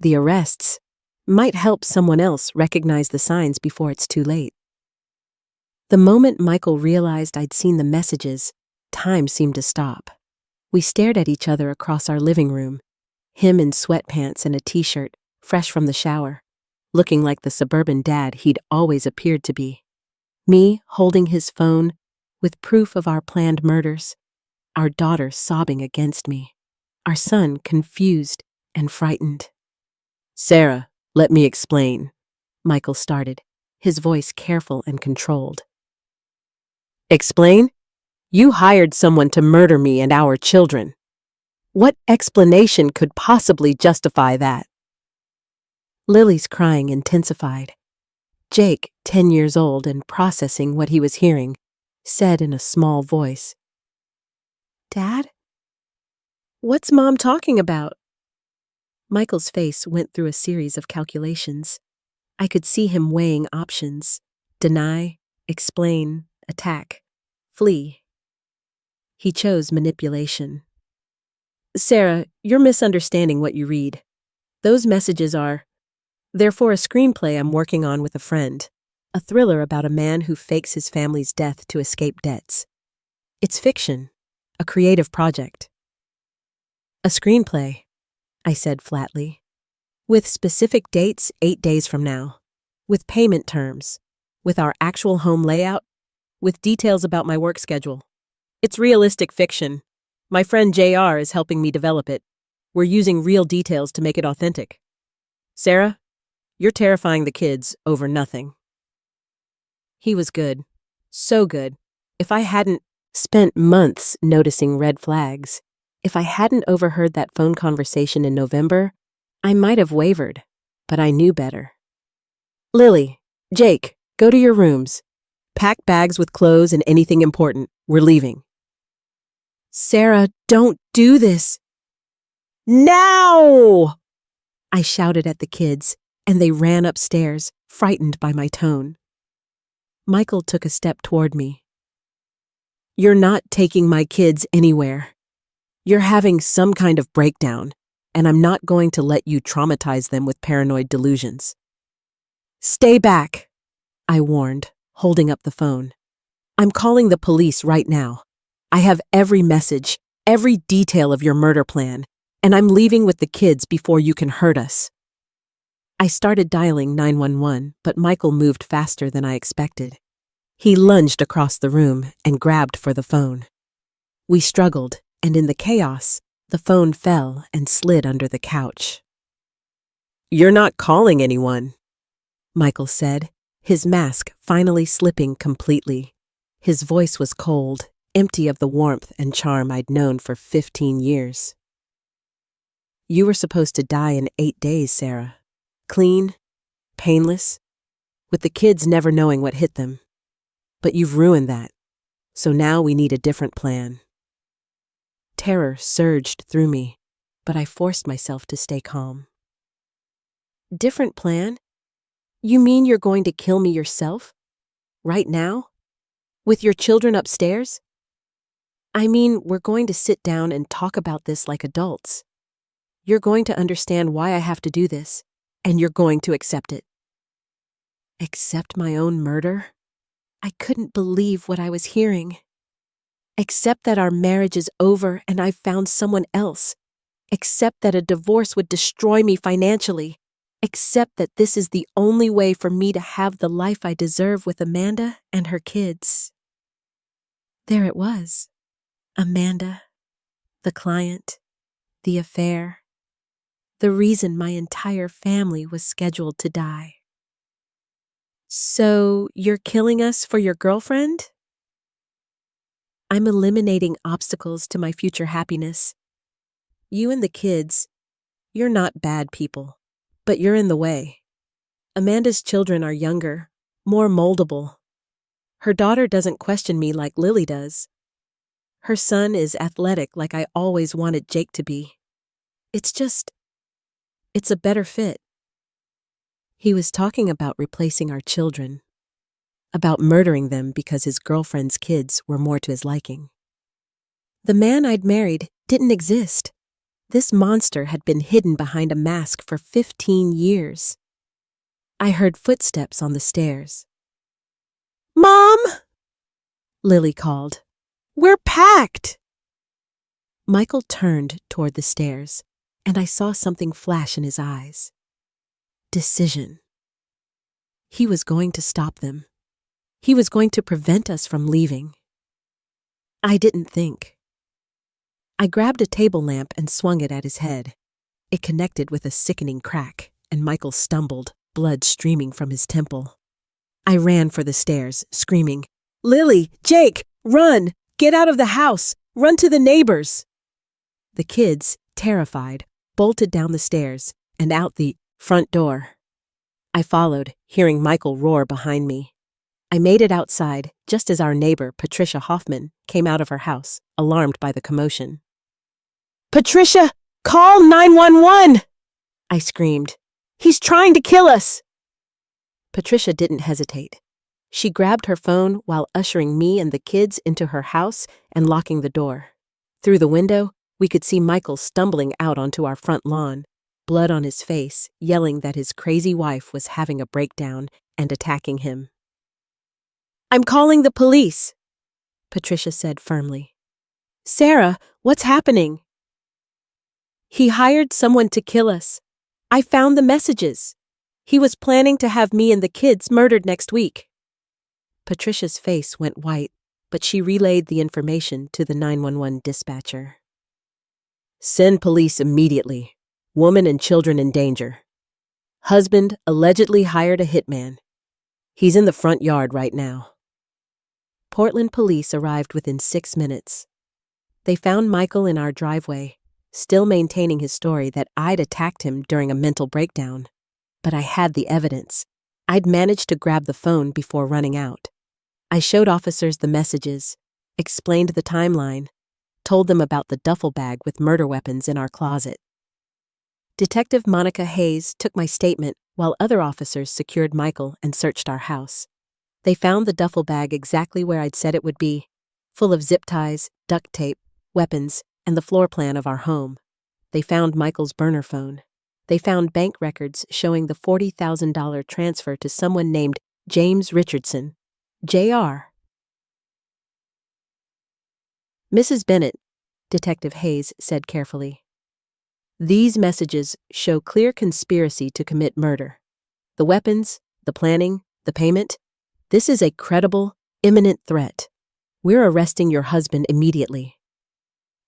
the arrests, might help someone else recognize the signs before it's too late. The moment Michael realized I'd seen the messages, time seemed to stop. We stared at each other across our living room, him in sweatpants and a t-shirt, fresh from the shower, looking like the suburban dad he'd always appeared to be. Me holding his phone with proof of our planned murders, our daughter sobbing against me, our son confused and frightened. "Sarah, let me explain," Michael started, his voice careful and controlled. "Explain? You hired someone to murder me and our children. What explanation could possibly justify that?" Lily's crying intensified. Jake, 10 years old and processing what he was hearing, said in a small voice, "Dad? What's Mom talking about?" Michael's face went through a series of calculations. I could see him weighing options: deny, explain, attack, flee. He chose manipulation. "Sarah, you're misunderstanding what you read. Those messages they're for a screenplay I'm working on with a friend, a thriller about a man who fakes his family's death to escape debts. It's fiction, a creative project." "A screenplay," I said flatly. "With specific dates 8 days from now. With payment terms. With our actual home layout. With details about my work schedule. It's realistic fiction. My friend JR is helping me develop it. We're using real details to make it authentic. Sarah, you're terrifying the kids over nothing." He was good. So good. If I hadn't spent months noticing red flags, if I hadn't overheard that phone conversation in November, I might have wavered, but I knew better. "Lily, Jake, go to your rooms. Pack bags with clothes and anything important. We're leaving." "Sarah, don't do this." "Now!" I shouted at the kids, and they ran upstairs, frightened by my tone. Michael took a step toward me. "You're not taking my kids anywhere. You're having some kind of breakdown, and I'm not going to let you traumatize them with paranoid delusions." "Stay back," I warned, holding up the phone. "I'm calling the police right now. I have every message, every detail of your murder plan, and I'm leaving with the kids before you can hurt us." I started dialing 911, but Michael moved faster than I expected. He lunged across the room and grabbed for the phone. We struggled, and in the chaos, the phone fell and slid under the couch. "You're not calling anyone," Michael said, his mask finally slipping completely. His voice was cold, empty of the warmth and charm I'd known for 15 years. "You were supposed to die in 8 days, Sarah. Clean, painless, with the kids never knowing what hit them. But you've ruined that, so now we need a different plan." Terror surged through me, but I forced myself to stay calm. "Different plan? You mean you're going to kill me yourself? Right now? With your children upstairs? I mean, we're going to sit down and talk about this like adults. You're going to understand why I have to do this, and you're going to accept it." Accept my own murder? I couldn't believe what I was hearing. Accept that our marriage is over and I've found someone else. Accept that a divorce would destroy me financially. Accept that this is the only way for me to have the life I deserve with Amanda and her kids. There it was. Amanda, the client, the affair, the reason my entire family was scheduled to die. So, you're killing us for your girlfriend? I'm eliminating obstacles to my future happiness. You and the kids, you're not bad people, but you're in the way. Amanda's children are younger, more moldable. Her daughter doesn't question me like Lily does. Her son is athletic like I always wanted Jake to be. It's a better fit. He was talking about replacing our children, about murdering them because his girlfriend's kids were more to his liking. The man I'd married didn't exist. This monster had been hidden behind a mask for 15 years. I heard footsteps on the stairs. "Mom!" Lily called. "We're packed!" Michael turned toward the stairs, and I saw something flash in his eyes. Decision. He was going to stop them. He was going to prevent us from leaving. I didn't think. I grabbed a table lamp and swung it at his head. It connected with a sickening crack, and Michael stumbled, blood streaming from his temple. I ran for the stairs, screaming, "Lily! Jake! Run! Get out of the house! Run to the neighbors!" The kids, terrified, bolted down the stairs and out the front door. I followed, hearing Michael roar behind me. I made it outside just as our neighbor, Patricia Hoffman, came out of her house, alarmed by the commotion. "Patricia, call 911!" I screamed. "He's trying to kill us!" Patricia didn't hesitate. She grabbed her phone while ushering me and the kids into her house and locking the door. Through the window, we could see Michael stumbling out onto our front lawn, blood on his face, yelling that his crazy wife was having a breakdown and attacking him. "I'm calling the police," Patricia said firmly. "Sarah, what's happening?" "He hired someone to kill us. I found the messages. He was planning to have me and the kids murdered next week." Patricia's face went white, but she relayed the information to the 911 dispatcher. "Send police immediately. Woman and children in danger. Husband allegedly hired a hitman. He's in the front yard right now." Portland police arrived within 6 minutes. They found Michael in our driveway, still maintaining his story that I'd attacked him during a mental breakdown. But I had the evidence. I'd managed to grab the phone before running out. I showed officers the messages, explained the timeline, told them about the duffel bag with murder weapons in our closet. Detective Monica Hayes took my statement while other officers secured Michael and searched our house. They found the duffel bag exactly where I'd said it would be, full of zip ties, duct tape, weapons, and the floor plan of our home. They found Michael's burner phone. They found bank records showing the $40,000 transfer to someone named James Richardson, Jr. "Mrs. Bennett," Detective Hayes said carefully, "these messages show clear conspiracy to commit murder. The weapons, the planning, the payment. This is a credible, imminent threat. We're arresting your husband immediately.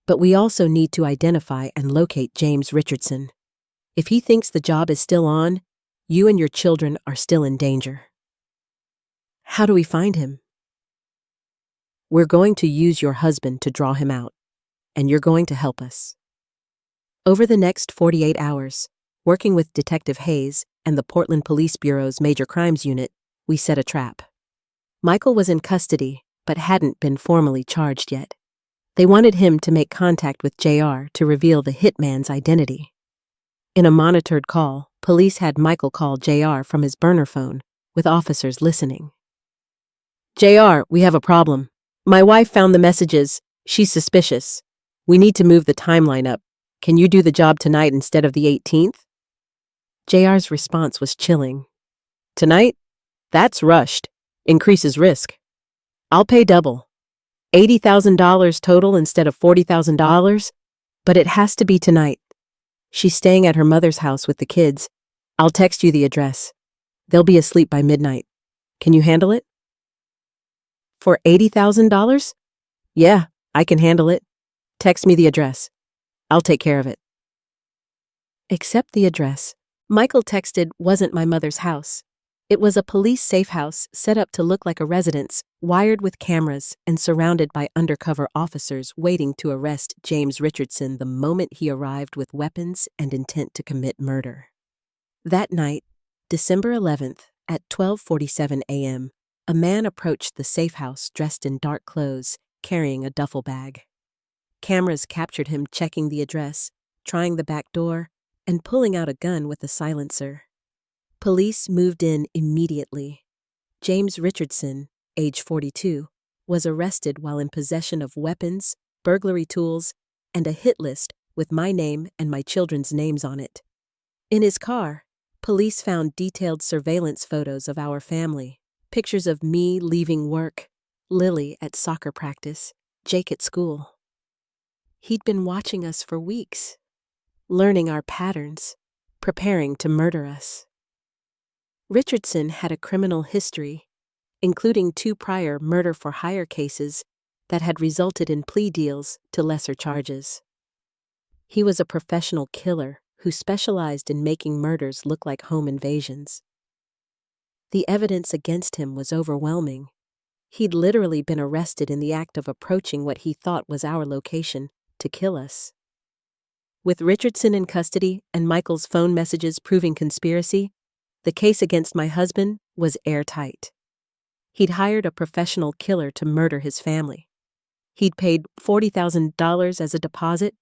But we also need to identify and locate James Richardson. If he thinks the job is still on, you and your children are still in danger." "How do we find him?" "We're going to use your husband to draw him out, and you're going to help us." Over the next 48 hours, working with Detective Hayes and the Portland Police Bureau's Major Crimes Unit, we set a trap. Michael was in custody, but hadn't been formally charged yet. They wanted him to make contact with JR to reveal the hitman's identity. In a monitored call, police had Michael call JR from his burner phone, with officers listening. "JR, we have a problem. My wife found the messages. She's suspicious. We need to move the timeline up. Can you do the job tonight instead of the 18th? JR's response was chilling. "Tonight? That's rushed. Increases risk. I'll pay double. $80,000 total instead of $40,000, but it has to be tonight. She's staying at her mother's house with the kids. I'll text you the address. They'll be asleep by midnight. Can you handle it?" "For $80,000? Yeah, I can handle it. Text me the address. I'll take care of it." Except the address. Michael texted wasn't my mother's house. It was a police safe house set up to look like a residence, wired with cameras and surrounded by undercover officers waiting to arrest James Richardson the moment he arrived with weapons and intent to commit murder. That night, December 11th, at 12:47 a.m., a man approached the safe house dressed in dark clothes, carrying a duffel bag. Cameras captured him checking the address, trying the back door, and pulling out a gun with a silencer. Police moved in immediately. James Richardson, age 42, was arrested while in possession of weapons, burglary tools, and a hit list with my name and my children's names on it. In his car, police found detailed surveillance photos of our family, pictures of me leaving work, Lily at soccer practice, Jake at school. He'd been watching us for weeks, learning our patterns, preparing to murder us. Richardson had a criminal history, including 2 prior murder-for-hire cases that had resulted in plea deals to lesser charges. He was a professional killer who specialized in making murders look like home invasions. The evidence against him was overwhelming. He'd literally been arrested in the act of approaching what he thought was our location to kill us. With Richardson in custody and Michael's phone messages proving conspiracy, the case against my husband was airtight. He'd hired a professional killer to murder his family. He'd paid $40,000 as a deposit.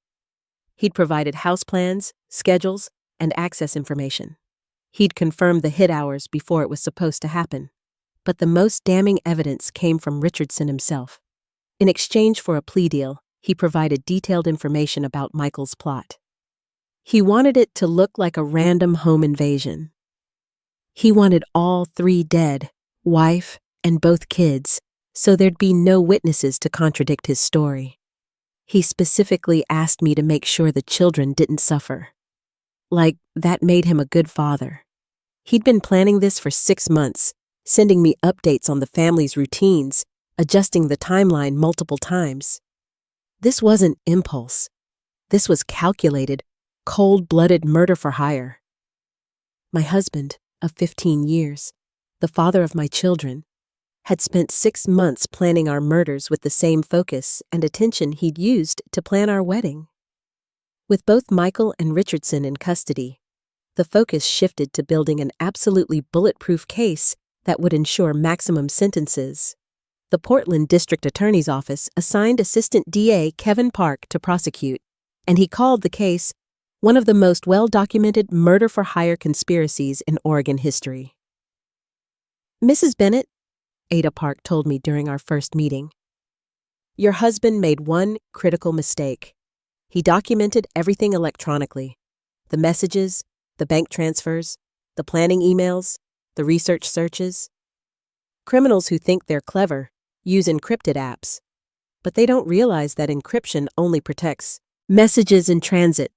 He'd provided house plans, schedules, and access information. He'd confirmed the hit hours before it was supposed to happen. But the most damning evidence came from Richardson himself. In exchange for a plea deal, he provided detailed information about Michael's plot. He wanted it to look like a random home invasion. He wanted all 3 dead, wife, and both kids, so there'd be no witnesses to contradict his story. He specifically asked me to make sure the children didn't suffer. Like, that made him a good father. He'd been planning this for 6 months, sending me updates on the family's routines, adjusting the timeline multiple times. This wasn't impulse. This was calculated, cold-blooded murder for hire. My husband, of 15 years, the father of my children, had spent 6 months planning our murders with the same focus and attention he'd used to plan our wedding. With both Michael and Richardson in custody, the focus shifted to building an absolutely bulletproof case that would ensure maximum sentences. The Portland District Attorney's Office assigned Assistant DA Kevin Park to prosecute, and he called the case one of the most well-documented murder-for-hire conspiracies in Oregon history. Mrs. Bennett, Ada Park told me during our first meeting, your husband made one critical mistake. He documented everything electronically. The messages, the bank transfers, the planning emails, the research searches. Criminals who think they're clever use encrypted apps, but they don't realize that encryption only protects messages in transit.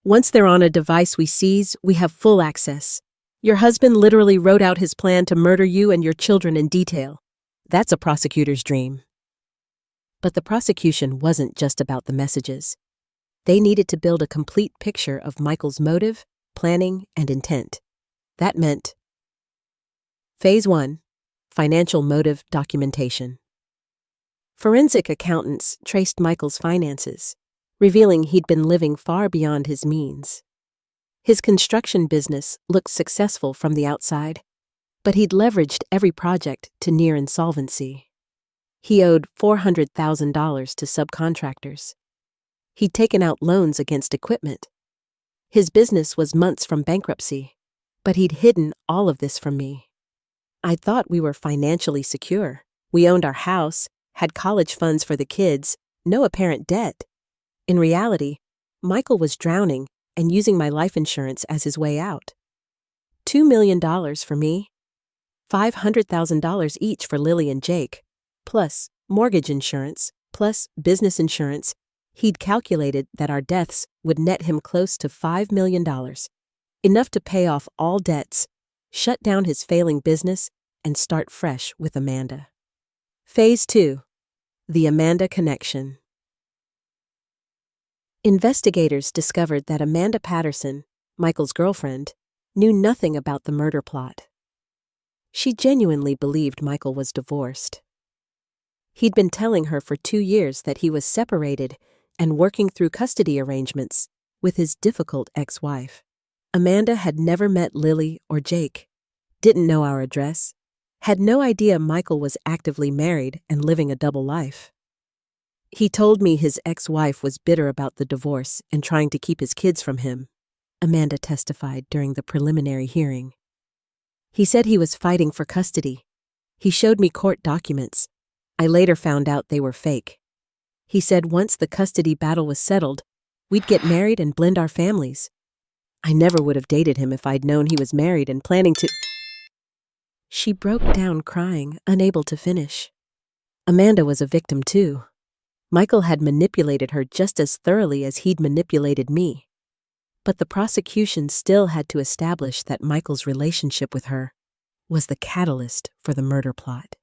Once they're on a device we seize, we have full access. Your husband literally wrote out his plan to murder you and your children in detail. That's a prosecutor's dream. But the prosecution wasn't just about the messages. They needed to build a complete picture of Michael's motive, planning, and intent. That meant Phase 1. Financial motive documentation. Forensic accountants traced Michael's finances, revealing he'd been living far beyond his means. His construction business looked successful from the outside, but he'd leveraged every project to near insolvency. He owed $400,000 to subcontractors. He'd taken out loans against equipment. His business was months from bankruptcy, but he'd hidden all of this from me. I thought we were financially secure. We owned our house, had college funds for the kids, no apparent debt. In reality, Michael was drowning and using my life insurance as his way out. $2 million for me, $500,000 each for Lily and Jake, plus mortgage insurance, plus business insurance. He'd calculated that our deaths would net him close to $5 million, enough to pay off all debts, shut down his failing business, and start fresh with Amanda. Phase 2. The Amanda Connection. Investigators discovered that Amanda Patterson, Michael's girlfriend, knew nothing about the murder plot. She genuinely believed Michael was divorced. He'd been telling her for 2 years that he was separated and working through custody arrangements with his difficult ex-wife. Amanda had never met Lily or Jake, didn't know our address, had no idea Michael was actively married and living a double life. He told me his ex-wife was bitter about the divorce and trying to keep his kids from him, Amanda testified during the preliminary hearing. He said he was fighting for custody. He showed me court documents. I later found out they were fake. He said once the custody battle was settled, we'd get married and blend our families. I never would have dated him if I'd known he was married and planning to... She broke down crying, unable to finish. Amanda was a victim too. Michael had manipulated her just as thoroughly as he'd manipulated me. But the prosecution still had to establish that Michael's relationship with her was the catalyst for the murder plot.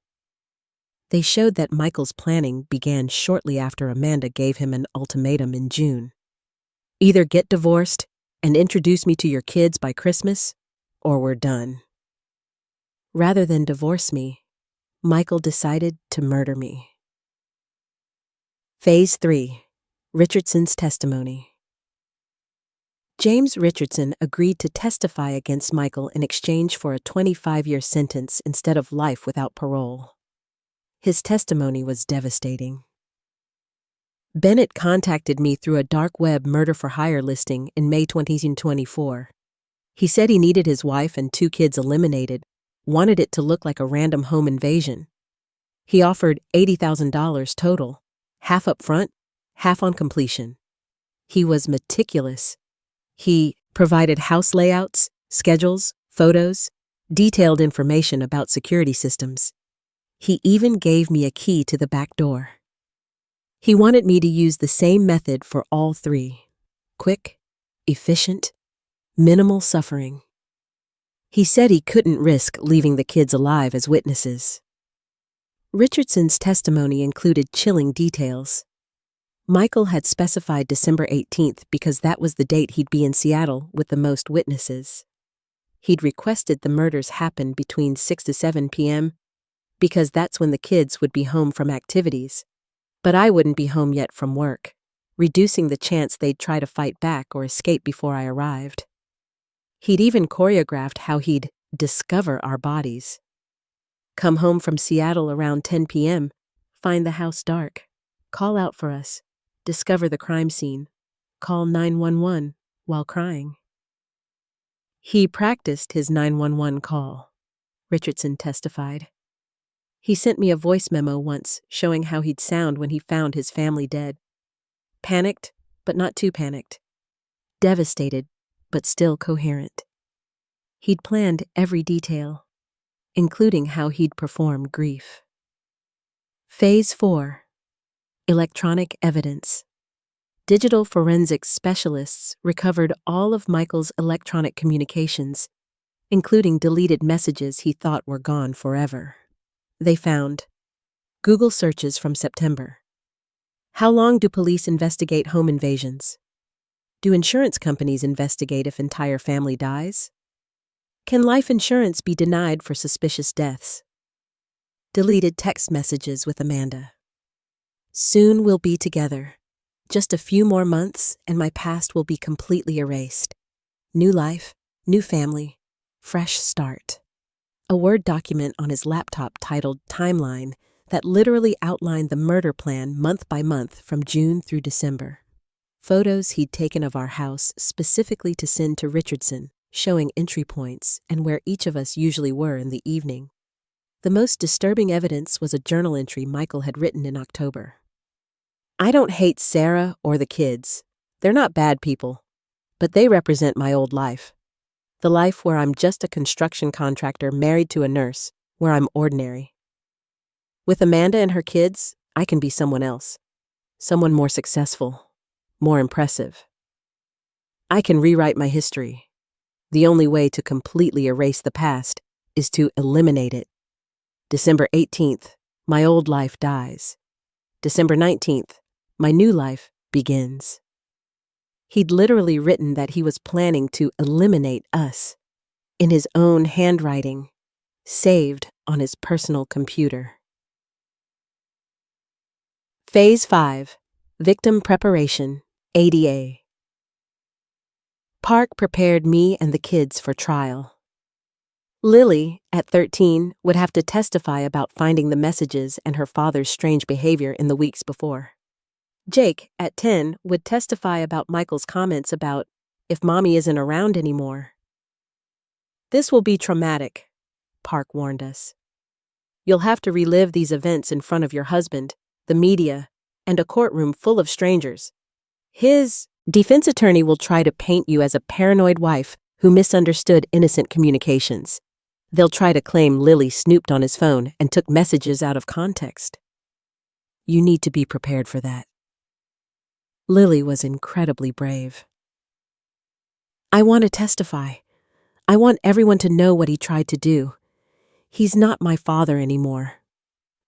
They showed that Michael's planning began shortly after Amanda gave him an ultimatum in June. Either get divorced and introduce me to your kids by Christmas, or we're done. Rather than divorce me, Michael decided to murder me. Phase 3. Richardson's testimony. James Richardson agreed to testify against Michael in exchange for a 25-year sentence instead of life without parole. His testimony was devastating. Bennett contacted me through a dark web murder-for-hire listing in May 2024. He said he needed his wife and 2 kids eliminated, wanted it to look like a random home invasion. He offered $80,000 total, half up front, half on completion. He was meticulous. He provided house layouts, schedules, photos, detailed information about security systems. He even gave me a key to the back door. He wanted me to use the same method for all 3. Quick, efficient, minimal suffering. He said he couldn't risk leaving the kids alive as witnesses. Richardson's testimony included chilling details. Michael had specified December 18th because that was the date he'd be in Seattle with the most witnesses. He'd requested the murders happen between 6 to 7 p.m. because that's when the kids would be home from activities, but I wouldn't be home yet from work, reducing the chance they'd try to fight back or escape before I arrived. He'd even choreographed how he'd discover our bodies. Come home from Seattle around 10 p.m., find the house dark, call out for us, discover the crime scene, call 911 while crying. He practiced his 911 call, Richardson testified. He sent me a voice memo once showing how he'd sound when he found his family dead. Panicked, but not too panicked. Devastated, but still coherent. He'd planned every detail, including how he'd perform grief. Phase 4. Electronic evidence. Digital forensics specialists recovered all of Michael's electronic communications, including deleted messages he thought were gone forever. They found Google searches from September. How long do police investigate home invasions? Do insurance companies investigate if entire family dies? Can life insurance be denied for suspicious deaths? Deleted text messages with Amanda. Soon we'll be together. Just a few more months and my past will be completely erased. New life, new family, fresh start. A Word document on his laptop titled Timeline that literally outlined the murder plan month by month from June through December. Photos he'd taken of our house specifically to send to Richardson, showing entry points and where each of us usually were in the evening. The most disturbing evidence was a journal entry Michael had written in October. I don't hate Sarah or the kids. They're not bad people, but they represent my old life. The life where I'm just a construction contractor married to a nurse, where I'm ordinary. With Amanda and her kids, I can be someone else. Someone more successful, more impressive. I can rewrite my history. The only way to completely erase the past is to eliminate it. December 18th, my old life dies. December 19th, my new life begins. He'd literally written that he was planning to eliminate us in his own handwriting, saved on his personal computer. Phase 5. Victim Preparation, ADA. Park prepared me and the kids for trial. Lily, at 13, would have to testify about finding the messages and her father's strange behavior in the weeks before. Jake, at 10, would testify about Michael's comments about if mommy isn't around anymore. This will be traumatic, Park warned us. You'll have to relive these events in front of your husband, the media, and a courtroom full of strangers. His defense attorney will try to paint you as a paranoid wife who misunderstood innocent communications. They'll try to claim Lily snooped on his phone and took messages out of context. You need to be prepared for that. Lily was incredibly brave. I want to testify. I want everyone to know what he tried to do. He's not my father anymore.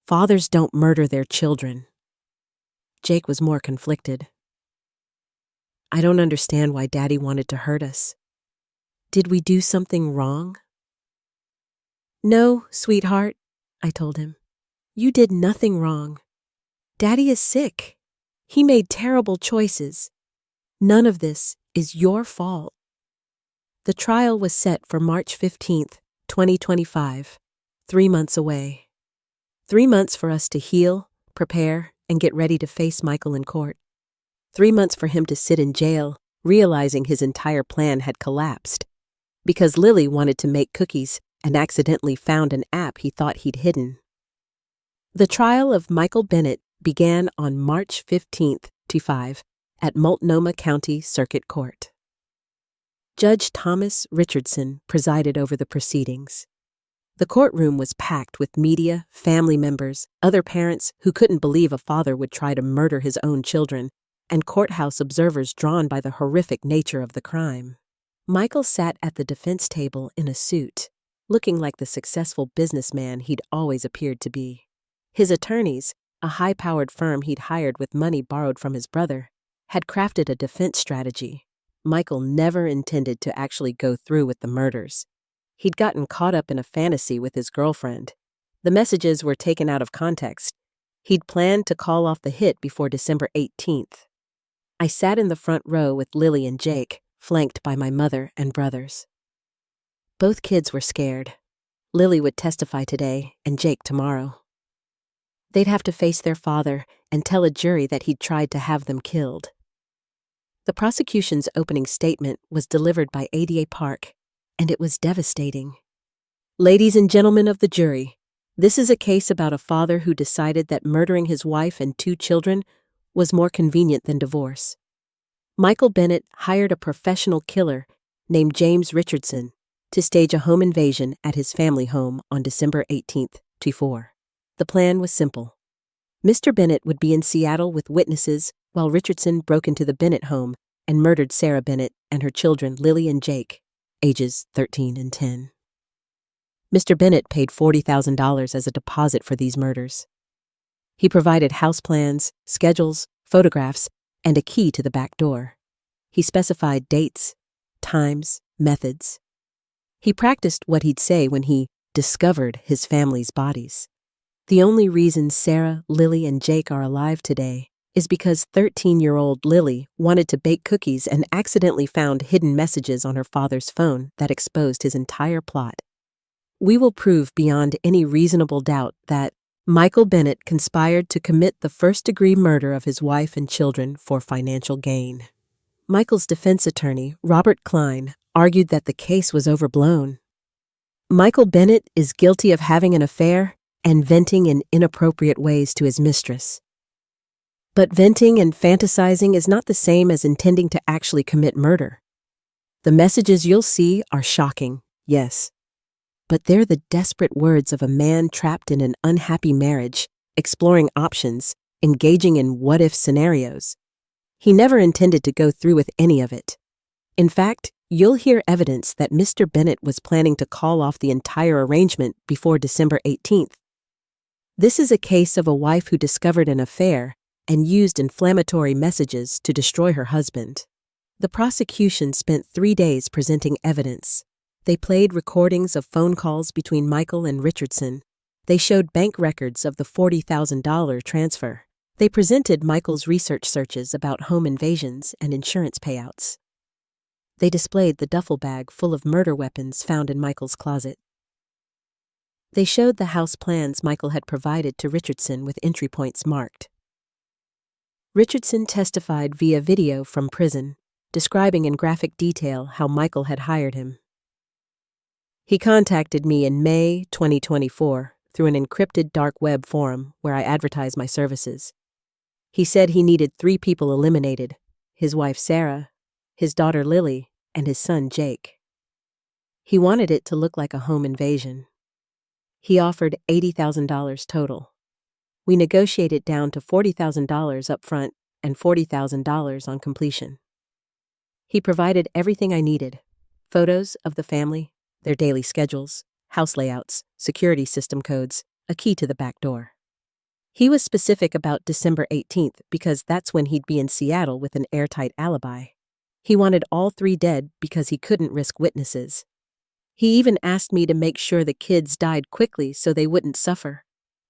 Fathers don't murder their children. Jake was more conflicted. I don't understand why Daddy wanted to hurt us. Did we do something wrong? No, sweetheart, I told him. You did nothing wrong. Daddy is sick. He made terrible choices. None of this is your fault. The trial was set for March 15th, 2025, 3 months away. 3 months for us to heal, prepare, and get ready to face Michael in court. 3 months for him to sit in jail, realizing his entire plan had collapsed. Because Lily wanted to make cookies and accidentally found an app he thought he'd hidden. The trial of Michael Bennett began on March 15th, 2025, at Multnomah County Circuit Court. Judge Thomas Richardson presided over the proceedings. The courtroom was packed with media, family members, other parents who couldn't believe a father would try to murder his own children, and courthouse observers drawn by the horrific nature of the crime. Michael sat at the defense table in a suit, looking like the successful businessman he'd always appeared to be. His attorneys, a high-powered firm he'd hired with money borrowed from his brother, had crafted a defense strategy. Michael never intended to actually go through with the murders. He'd gotten caught up in a fantasy with his girlfriend. The messages were taken out of context. He'd planned to call off the hit before December 18th. I sat in the front row with Lily and Jake, flanked by my mother and brothers. Both kids were scared. Lily would testify today and Jake tomorrow. They'd have to face their father and tell a jury that he'd tried to have them killed. The prosecution's opening statement was delivered by ADA Park, and it was devastating. Ladies and gentlemen of the jury, this is a case about a father who decided that murdering his wife and 2 children was more convenient than divorce. Michael Bennett hired a professional killer named James Richardson to stage a home invasion at his family home on December 18th, 2024. The plan was simple. Mr. Bennett would be in Seattle with witnesses while Richardson broke into the Bennett home and murdered Sarah Bennett and her children Lily and Jake, ages 13 and 10. Mr. Bennett paid $40,000 as a deposit for these murders. He provided house plans, schedules, photographs, and a key to the back door. He specified dates, times, methods. He practiced what he'd say when he discovered his family's bodies. The only reason Sarah, Lily, and Jake are alive today is because 13-year-old Lily wanted to bake cookies and accidentally found hidden messages on her father's phone that exposed his entire plot. We will prove beyond any reasonable doubt that Michael Bennett conspired to commit the first-degree murder of his wife and children for financial gain. Michael's defense attorney, Robert Klein, argued that the case was overblown. Michael Bennett is guilty of having an affair and venting in inappropriate ways to his mistress. But venting and fantasizing is not the same as intending to actually commit murder. The messages you'll see are shocking, yes. But they're the desperate words of a man trapped in an unhappy marriage, exploring options, engaging in what-if scenarios. He never intended to go through with any of it. In fact, you'll hear evidence that Mr. Bennett was planning to call off the entire arrangement before December 18th. This is a case of a wife who discovered an affair and used inflammatory messages to destroy her husband. The prosecution spent 3 days presenting evidence. They played recordings of phone calls between Michael and Richardson. They showed bank records of the $40,000 transfer. They presented Michael's research searches about home invasions and insurance payouts. They displayed the duffel bag full of murder weapons found in Michael's closet. They showed the house plans Michael had provided to Richardson with entry points marked. Richardson testified via video from prison, describing in graphic detail how Michael had hired him. He contacted me in May 2024 through an encrypted dark web forum where I advertised my services. He said he needed 3 people eliminated: his wife Sarah, his daughter Lily, and his son Jake. He wanted it to look like a home invasion. He offered $80,000 total. We negotiated down to $40,000 up front and $40,000 on completion. He provided everything I needed: photos of the family, their daily schedules, house layouts, security system codes, a key to the back door. He was specific about December 18th because that's when he'd be in Seattle with an airtight alibi. He wanted all 3 dead because he couldn't risk witnesses. He even asked me to make sure the kids died quickly so they wouldn't suffer.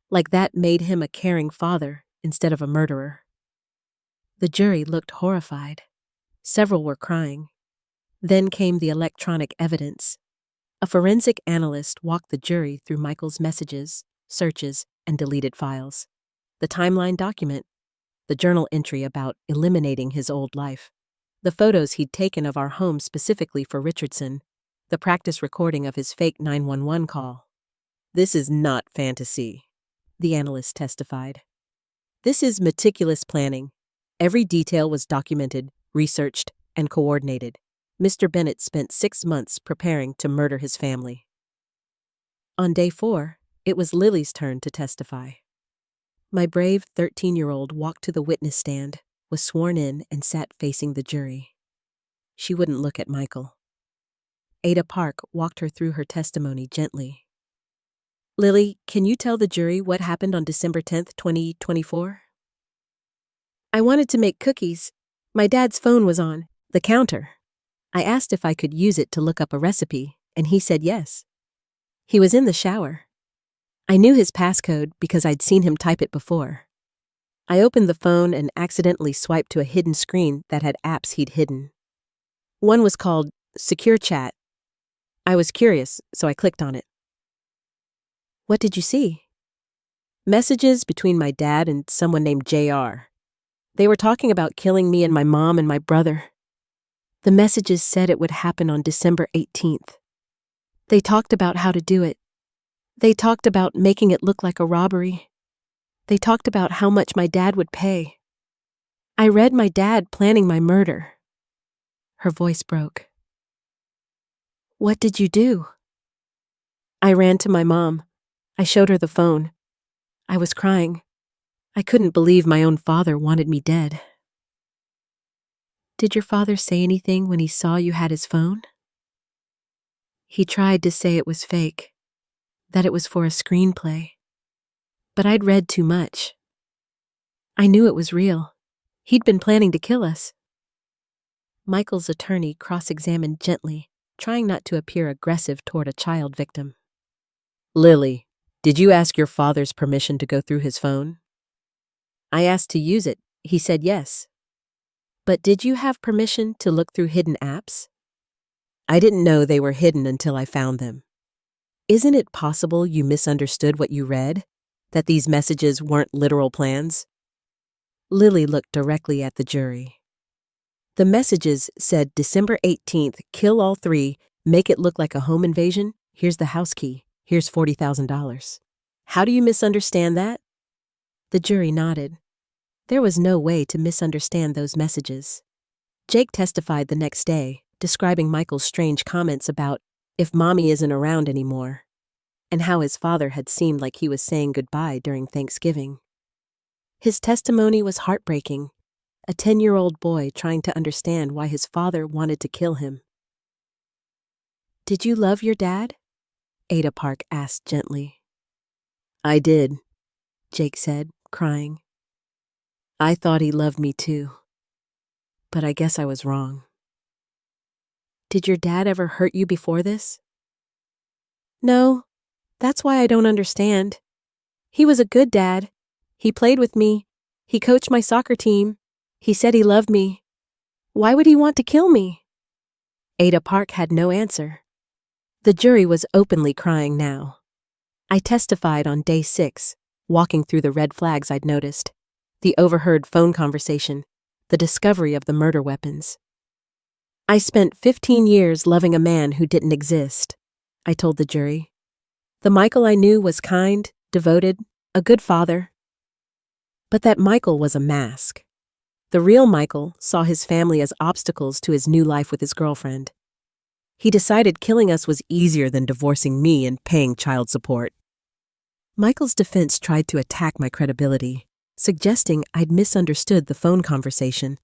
Like that made him a caring father instead of a murderer. The jury looked horrified. Several were crying. Then came the electronic evidence. A forensic analyst walked the jury through Michael's messages, searches, and deleted files. The timeline document, the journal entry about eliminating his old life, the photos he'd taken of our home specifically for Richardson, the practice recording of his fake 911 call. "This is not fantasy," the analyst testified. "This is meticulous planning. Every detail was documented, researched, and coordinated. Mr. Bennett spent 6 months preparing to murder his family." On day 4, it was Lily's turn to testify. My brave 13-year-old walked to the witness stand, was sworn in, and sat facing the jury. She wouldn't look at Michael. Ada Park walked her through her testimony gently. "Lily, can you tell the jury what happened on December 10th, 2024? "I wanted to make cookies. My dad's phone was on the counter. I asked if I could use it to look up a recipe, and he said yes. He was in the shower. I knew his passcode because I'd seen him type it before. I opened the phone and accidentally swiped to a hidden screen that had apps he'd hidden. One was called Secure Chat. I was curious, so I clicked on it." "What did you see?" "Messages between my dad and someone named JR. They were talking about killing me and my mom and my brother. The messages said it would happen on December 18th. They talked about how to do it. They talked about making it look like a robbery. They talked about how much my dad would pay. I read my dad planning my murder." Her voice broke. "What did you do?" "I ran to my mom. I showed her the phone. I was crying. I couldn't believe my own father wanted me dead." "Did your father say anything when he saw you had his phone?" "He tried to say it was fake, that it was for a screenplay. But I'd read too much. I knew it was real. He'd been planning to kill us." Michael's attorney cross-examined gently, trying not to appear aggressive toward a child victim. "Lily, did you ask your father's permission to go through his phone?" "I asked to use it. He said yes." "But did you have permission to look through hidden apps?" "I didn't know they were hidden until I found them." "Isn't it possible you misunderstood what you read? That these messages weren't literal plans?" Lily looked directly at the jury. "The messages said December 18th, kill all 3, make it look like a home invasion, here's the house key, here's $40,000. How do you misunderstand that?" The jury nodded. There was no way to misunderstand those messages. Jake testified the next day, describing Michael's strange comments about if mommy isn't around anymore, and how his father had seemed like he was saying goodbye during Thanksgiving. His testimony was heartbreaking, a 10-year-old boy trying to understand why his father wanted to kill him. "Did you love your dad?" Ada Park asked gently. "I did," Jake said, crying. "I thought he loved me too. But I guess I was wrong." Did your dad ever hurt you before this? No, that's why I don't understand. He was a good dad. He played with me. He coached my soccer team. He said he loved me. Why would he want to kill me? Ada Park had no answer. The jury was openly crying now. I testified on day 6, walking through the red flags I'd noticed, the overheard phone conversation, the discovery of the murder weapons. I spent 15 years loving a man who didn't exist, I told the jury. The Michael I knew was kind, devoted, a good father. But that Michael was a mask. The real Michael saw his family as obstacles to his new life with his girlfriend. He decided killing us was easier than divorcing me and paying child support. Michael's defense tried to attack my credibility, suggesting I'd misunderstood the phone conversation,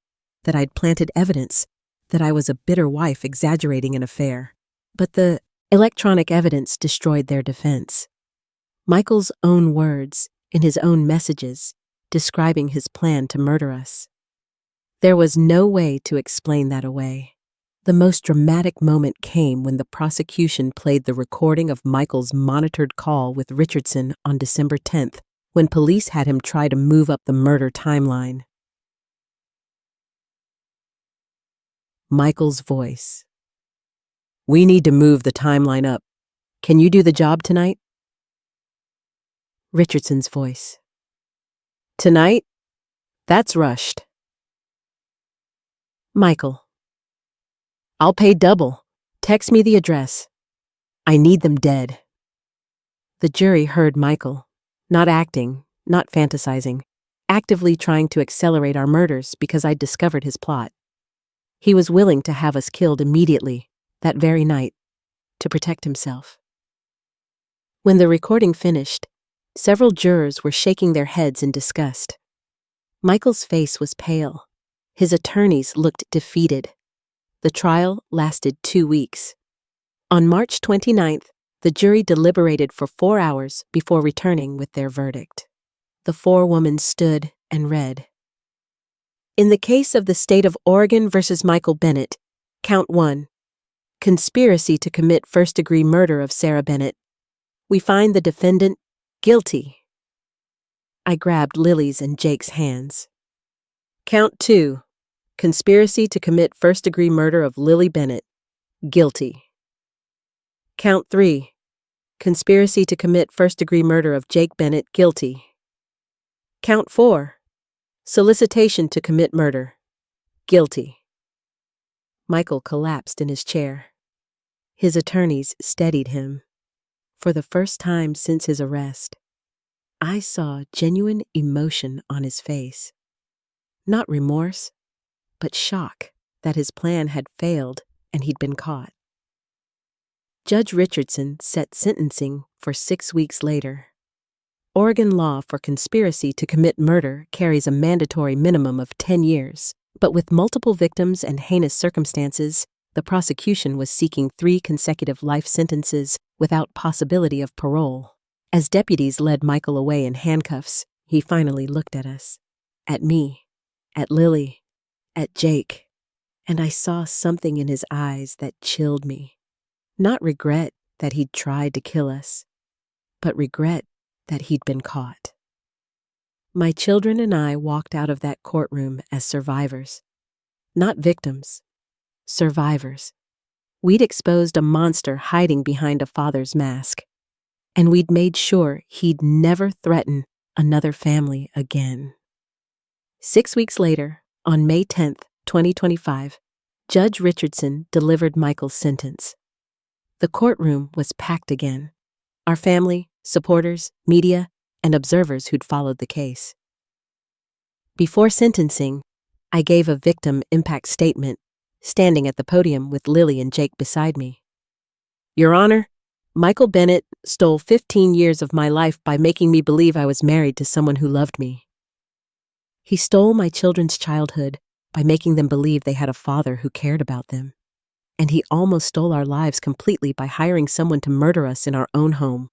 that I'd planted evidence, that I was a bitter wife exaggerating an affair. But the electronic evidence destroyed their defense. Michael's own words, in his own messages, describing his plan to murder us. There was no way to explain that away. The most dramatic moment came when the prosecution played the recording of Michael's monitored call with Richardson on December 10th, when police had him try to move up the murder timeline. Michael's voice. "We need to move the timeline up. Can you do the job tonight?" Richardson's voice. "Tonight? That's rushed." Michael. "I'll pay double. Text me the address. I need them dead." The jury heard Michael, not acting, not fantasizing, actively trying to accelerate our murders because I'd discovered his plot. He was willing to have us killed immediately, that very night, to protect himself. When the recording finished, several jurors were shaking their heads in disgust. Michael's face was pale. His attorneys looked defeated. The trial lasted 2 weeks. On March 29th, the jury deliberated for 4 hours before returning with their verdict. The 4 women stood and read. In the case of the State of Oregon versus Michael Bennett, Count 1, conspiracy to commit first-degree murder of Sarah Bennett, we find the defendant guilty. I grabbed Lily's and Jake's hands. Count 2, conspiracy to commit first-degree murder of Lily Bennett, guilty. Count 3, conspiracy to commit first-degree murder of Jake Bennett, guilty. Count 4, solicitation to commit murder, guilty. Michael collapsed in his chair. His attorneys steadied him. For the first time since his arrest, I saw genuine emotion on his face. Not remorse, but shock that his plan had failed and he'd been caught. Judge Richardson set sentencing for 6 weeks later. Oregon law for conspiracy to commit murder carries a mandatory minimum of 10 years, but with multiple victims and heinous circumstances, the prosecution was seeking 3 consecutive life sentences without possibility of parole. As deputies led Michael away in handcuffs, he finally looked at us, at me, at Lily, at Jake, and I saw something in his eyes that chilled me. Not regret that he'd tried to kill us, but regret that he'd been caught. My children and I walked out of that courtroom as survivors. Not victims, survivors. We'd exposed a monster hiding behind a father's mask, and we'd made sure he'd never threaten another family again. 6 weeks later, on May 10th, 2025, Judge Richardson delivered Michael's sentence. The courtroom was packed again. Our family, supporters, media, and observers who'd followed the case. Before sentencing, I gave a victim impact statement, standing at the podium with Lily and Jake beside me. Your Honor, Michael Bennett stole 15 years of my life by making me believe I was married to someone who loved me. He stole my children's childhood by making them believe they had a father who cared about them. And he almost stole our lives completely by hiring someone to murder us in our own home.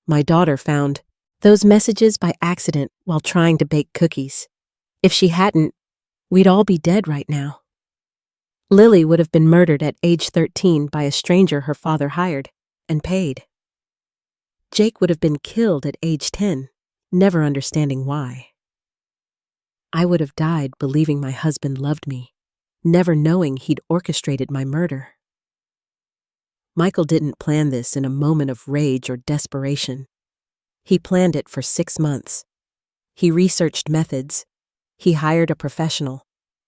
My daughter found those messages by accident while trying to bake cookies. If she hadn't, we'd all be dead right now. Lily would have been murdered at age 13 by a stranger her father hired and paid. Jake would have been killed at age 10, never understanding why. I would have died believing my husband loved me, never knowing he'd orchestrated my murder. Michael didn't plan this in a moment of rage or desperation. He planned it for 6 months. He researched methods. He hired a professional.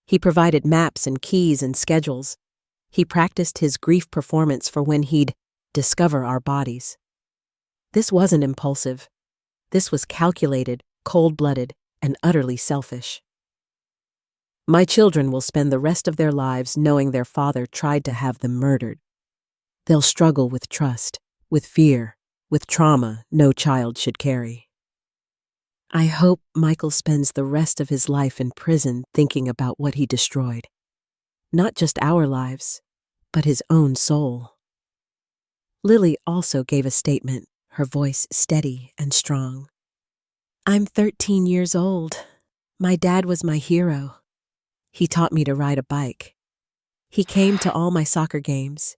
He provided maps and keys and schedules. He practiced his grief performance for when he'd discover our bodies. This wasn't impulsive. This was calculated, cold-blooded, and utterly selfish. My children will spend the rest of their lives knowing their father tried to have them murdered. They'll struggle with trust, with fear, with trauma no child should carry. I hope Michael spends the rest of his life in prison thinking about what he destroyed. Not just our lives, but his own soul. Lily also gave a statement, her voice steady and strong. I'm 13 years old. My dad was my hero. He taught me to ride a bike. He came to all my soccer games.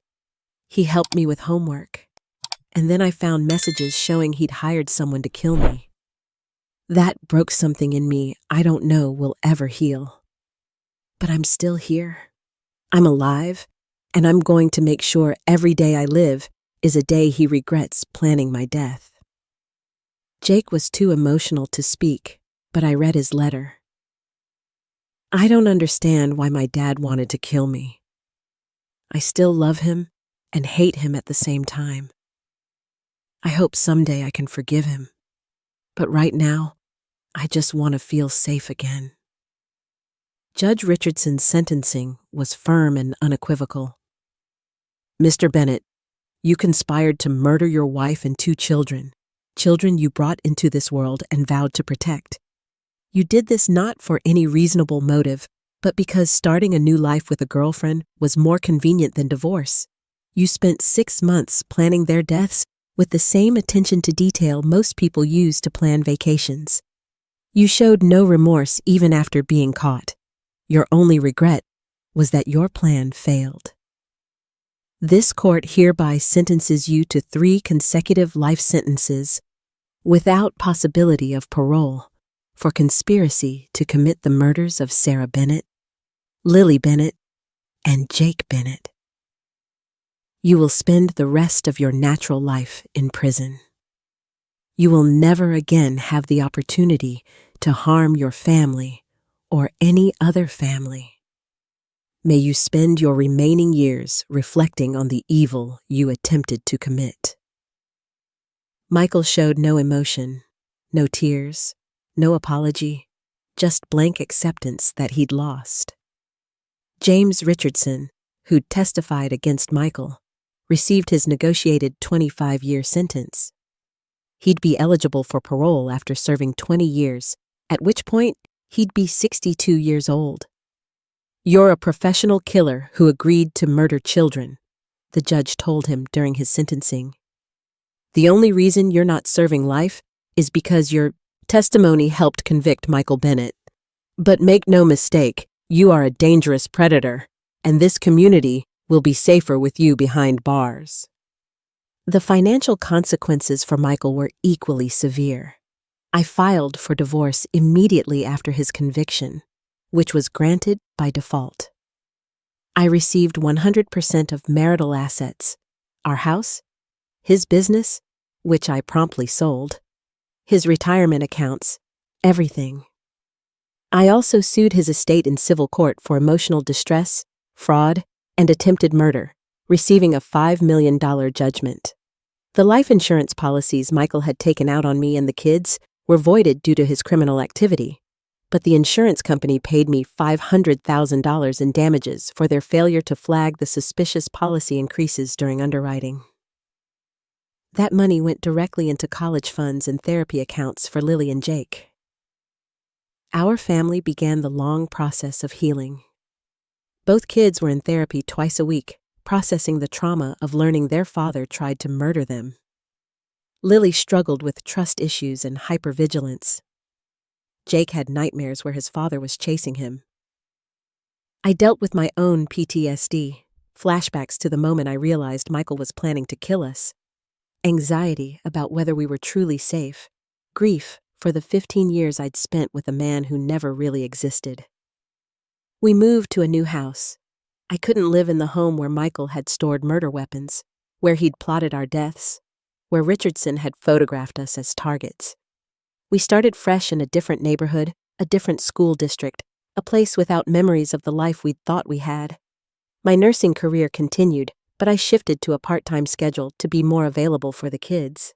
He helped me with homework. And then I found messages showing he'd hired someone to kill me. That broke something in me I don't know will ever heal. But I'm still here. I'm alive, and I'm going to make sure every day I live is a day he regrets planning my death. Jake was too emotional to speak, but I read his letter. I don't understand why my dad wanted to kill me. I still love him and hate him at the same time. I hope someday I can forgive him. But right now, I just want to feel safe again. Judge Richardson's sentencing was firm and unequivocal. Mr. Bennett, you conspired to murder your wife and 2 children, children you brought into this world and vowed to protect. You did this not for any reasonable motive, but because starting a new life with a girlfriend was more convenient than divorce. You spent 6 months planning their deaths with the same attention to detail most people use to plan vacations. You showed no remorse even after being caught. Your only regret was that your plan failed. This court hereby sentences you to 3 consecutive life sentences without possibility of parole for conspiracy to commit the murders of Sarah Bennett, Lily Bennett, and Jake Bennett. You will spend the rest of your natural life in prison. You will never again have the opportunity to harm your family or any other family. May you spend your remaining years reflecting on the evil you attempted to commit. Michael showed no emotion, no tears, no apology, just blank acceptance that he'd lost. James Richardson, who'd testified against Michael, received his negotiated 25-year sentence. He'd be eligible for parole after serving 20 years, at which point he'd be 62 years old. You're a professional killer who agreed to murder children, the judge told him during his sentencing. The only reason you're not serving life is because your testimony helped convict Michael Bennett. But make no mistake, you are a dangerous predator, and this community will be safer with you behind bars. The financial consequences for Michael were equally severe. I filed for divorce immediately after his conviction, which was granted by default. I received 100% of marital assets, our house, his business, which I promptly sold, his retirement accounts, everything. I also sued his estate in civil court for emotional distress, fraud, and attempted murder, receiving a $5 million judgment. The life insurance policies Michael had taken out on me and the kids were voided due to his criminal activity, but the insurance company paid me $500,000 in damages for their failure to flag the suspicious policy increases during underwriting. That money went directly into college funds and therapy accounts for Lily and Jake. Our family began the long process of healing. Both kids were in therapy twice a week, processing the trauma of learning their father tried to murder them. Lily struggled with trust issues and hypervigilance. Jake had nightmares where his father was chasing him. I dealt with my own PTSD, flashbacks to the moment I realized Michael was planning to kill us, anxiety about whether we were truly safe, grief for the 15 years I'd spent with a man who never really existed. We moved to a new house. I couldn't live in the home where Michael had stored murder weapons, where he'd plotted our deaths, where Richardson had photographed us as targets. We started fresh in a different neighborhood, a different school district, a place without memories of the life we'd thought we had. My nursing career continued, but I shifted to a part-time schedule to be more available for the kids.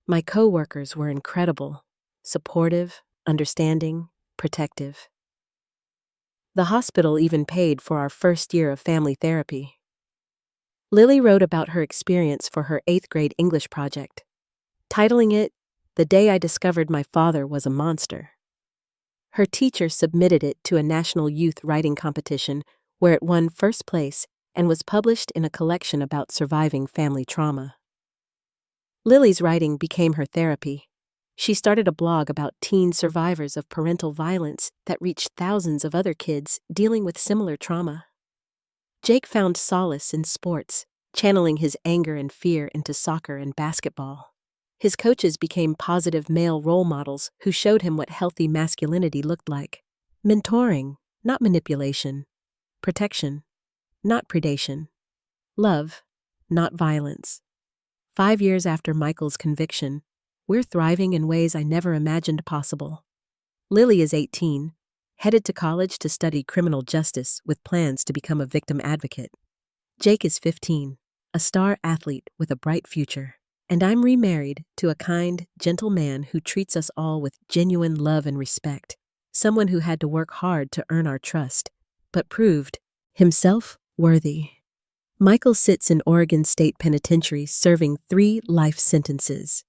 My co-workers were incredible, supportive, understanding, protective. The hospital even paid for our first year of family therapy. Lily wrote about her experience for her 8th grade English project, titling it, "The Day I Discovered My Father Was a Monster." Her teacher submitted it to a national youth writing competition where it won first place and was published in a collection about surviving family trauma. Lily's writing became her therapy. She started a blog about teen survivors of parental violence that reached thousands of other kids dealing with similar trauma. Jake found solace in sports, channeling his anger and fear into soccer and basketball. His coaches became positive male role models who showed him what healthy masculinity looked like. Mentoring, not manipulation. Protection, not predation. Love, not violence. 5 years after Michael's conviction, we're thriving in ways I never imagined possible. Lily is 18, headed to college to study criminal justice with plans to become a victim advocate. Jake is 15, a star athlete with a bright future. And I'm remarried to a kind, gentle man who treats us all with genuine love and respect, someone who had to work hard to earn our trust, but proved himself worthy. Michael sits in Oregon State Penitentiary serving 3 life sentences.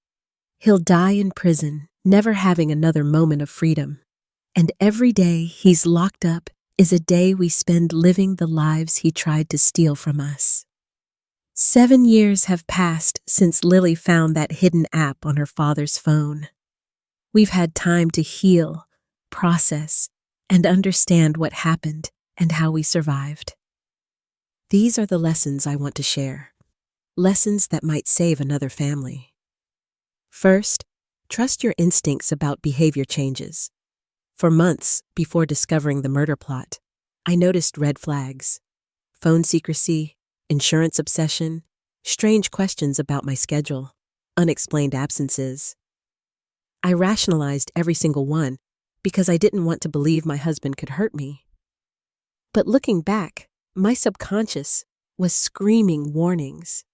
He'll die in prison, never having another moment of freedom. And every day he's locked up is a day we spend living the lives he tried to steal from us. 7 years have passed since Lily found that hidden app on her father's phone. We've had time to heal, process, and understand what happened and how we survived. These are the lessons I want to share. Lessons that might save another family. First, trust your instincts about behavior changes. For months before discovering the murder plot, I noticed red flags: phone secrecy, insurance obsession, strange questions about my schedule, unexplained absences. I rationalized every single one because I didn't want to believe my husband could hurt me. But looking back, my subconscious was screaming warnings.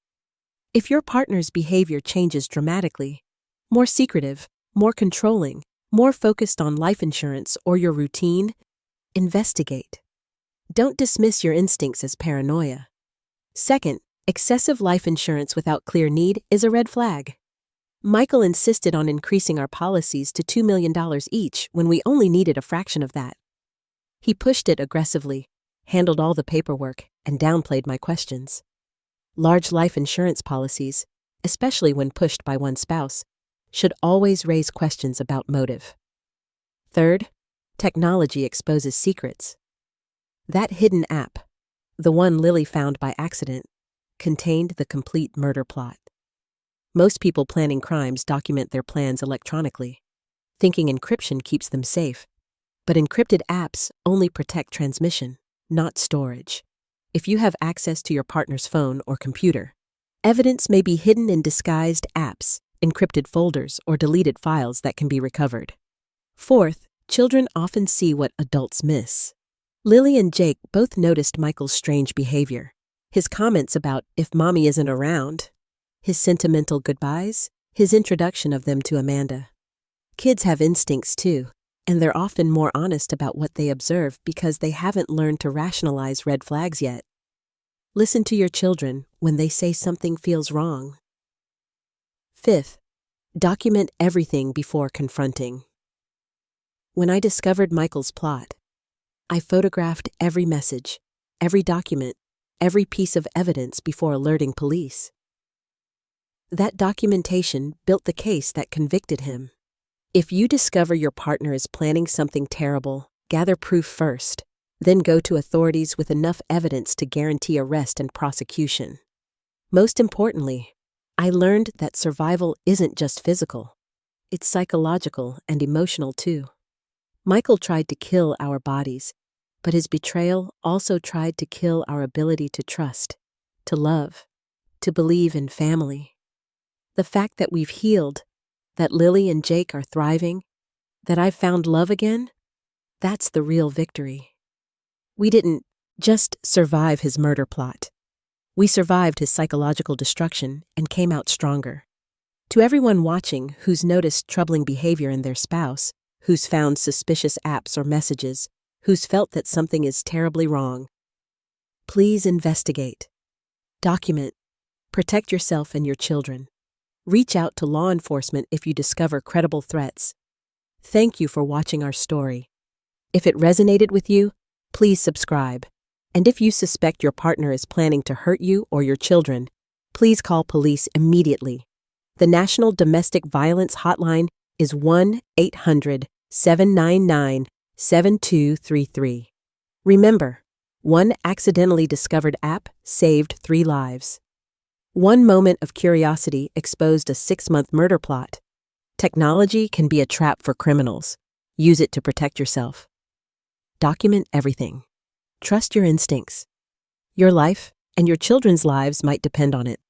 If your partner's behavior changes dramatically, more secretive, more controlling, more focused on life insurance or your routine, investigate. Don't dismiss your instincts as paranoia. Second, excessive life insurance without clear need is a red flag. Michael insisted on increasing our policies to $2 million each when we only needed a fraction of that. He pushed it aggressively, handled all the paperwork, and downplayed my questions. Large life insurance policies, especially when pushed by one spouse, should always raise questions about motive. Third, technology exposes secrets. That hidden app, the one Lily found by accident, contained the complete murder plot. Most people planning crimes document their plans electronically, thinking encryption keeps them safe. But encrypted apps only protect transmission, not storage. If you have access to your partner's phone or computer, evidence may be hidden in disguised apps, encrypted folders, or deleted files that can be recovered. Fourth, children often see what adults miss. Lily and Jake both noticed Michael's strange behavior. His comments about if mommy isn't around, his sentimental goodbyes, his introduction of them to Amanda. Kids have instincts too, and they're often more honest about what they observe because they haven't learned to rationalize red flags yet. Listen to your children when they say something feels wrong. Fifth, document everything before confronting. When I discovered Michael's plot, I photographed every message, every document, every piece of evidence before alerting police. That documentation built the case that convicted him. If you discover your partner is planning something terrible, gather proof first, Then go to authorities with enough evidence to guarantee arrest and prosecution. Most importantly, I learned that survival isn't just physical. It's psychological and emotional too. Michael tried to kill our bodies, but his betrayal also tried to kill our ability to trust, to love, to believe in family. The fact that we've healed, that Lily and Jake are thriving, that I've found love again, that's the real victory. We didn't just survive his murder plot. We survived his psychological destruction and came out stronger. To everyone watching who's noticed troubling behavior in their spouse, who's found suspicious apps or messages, who's felt that something is terribly wrong, please investigate. Document. Protect yourself and your children. Reach out to law enforcement if you discover credible threats. Thank you for watching our story. If it resonated with you, please subscribe. And if you suspect your partner is planning to hurt you or your children, please call police immediately. The National Domestic Violence Hotline is 1-800-799-7233. Remember, one accidentally discovered app saved 3 lives. One moment of curiosity exposed a 6-month murder plot. Technology can be a trap for criminals. Use it to protect yourself. Document everything. Trust your instincts. Your life and your children's lives might depend on it.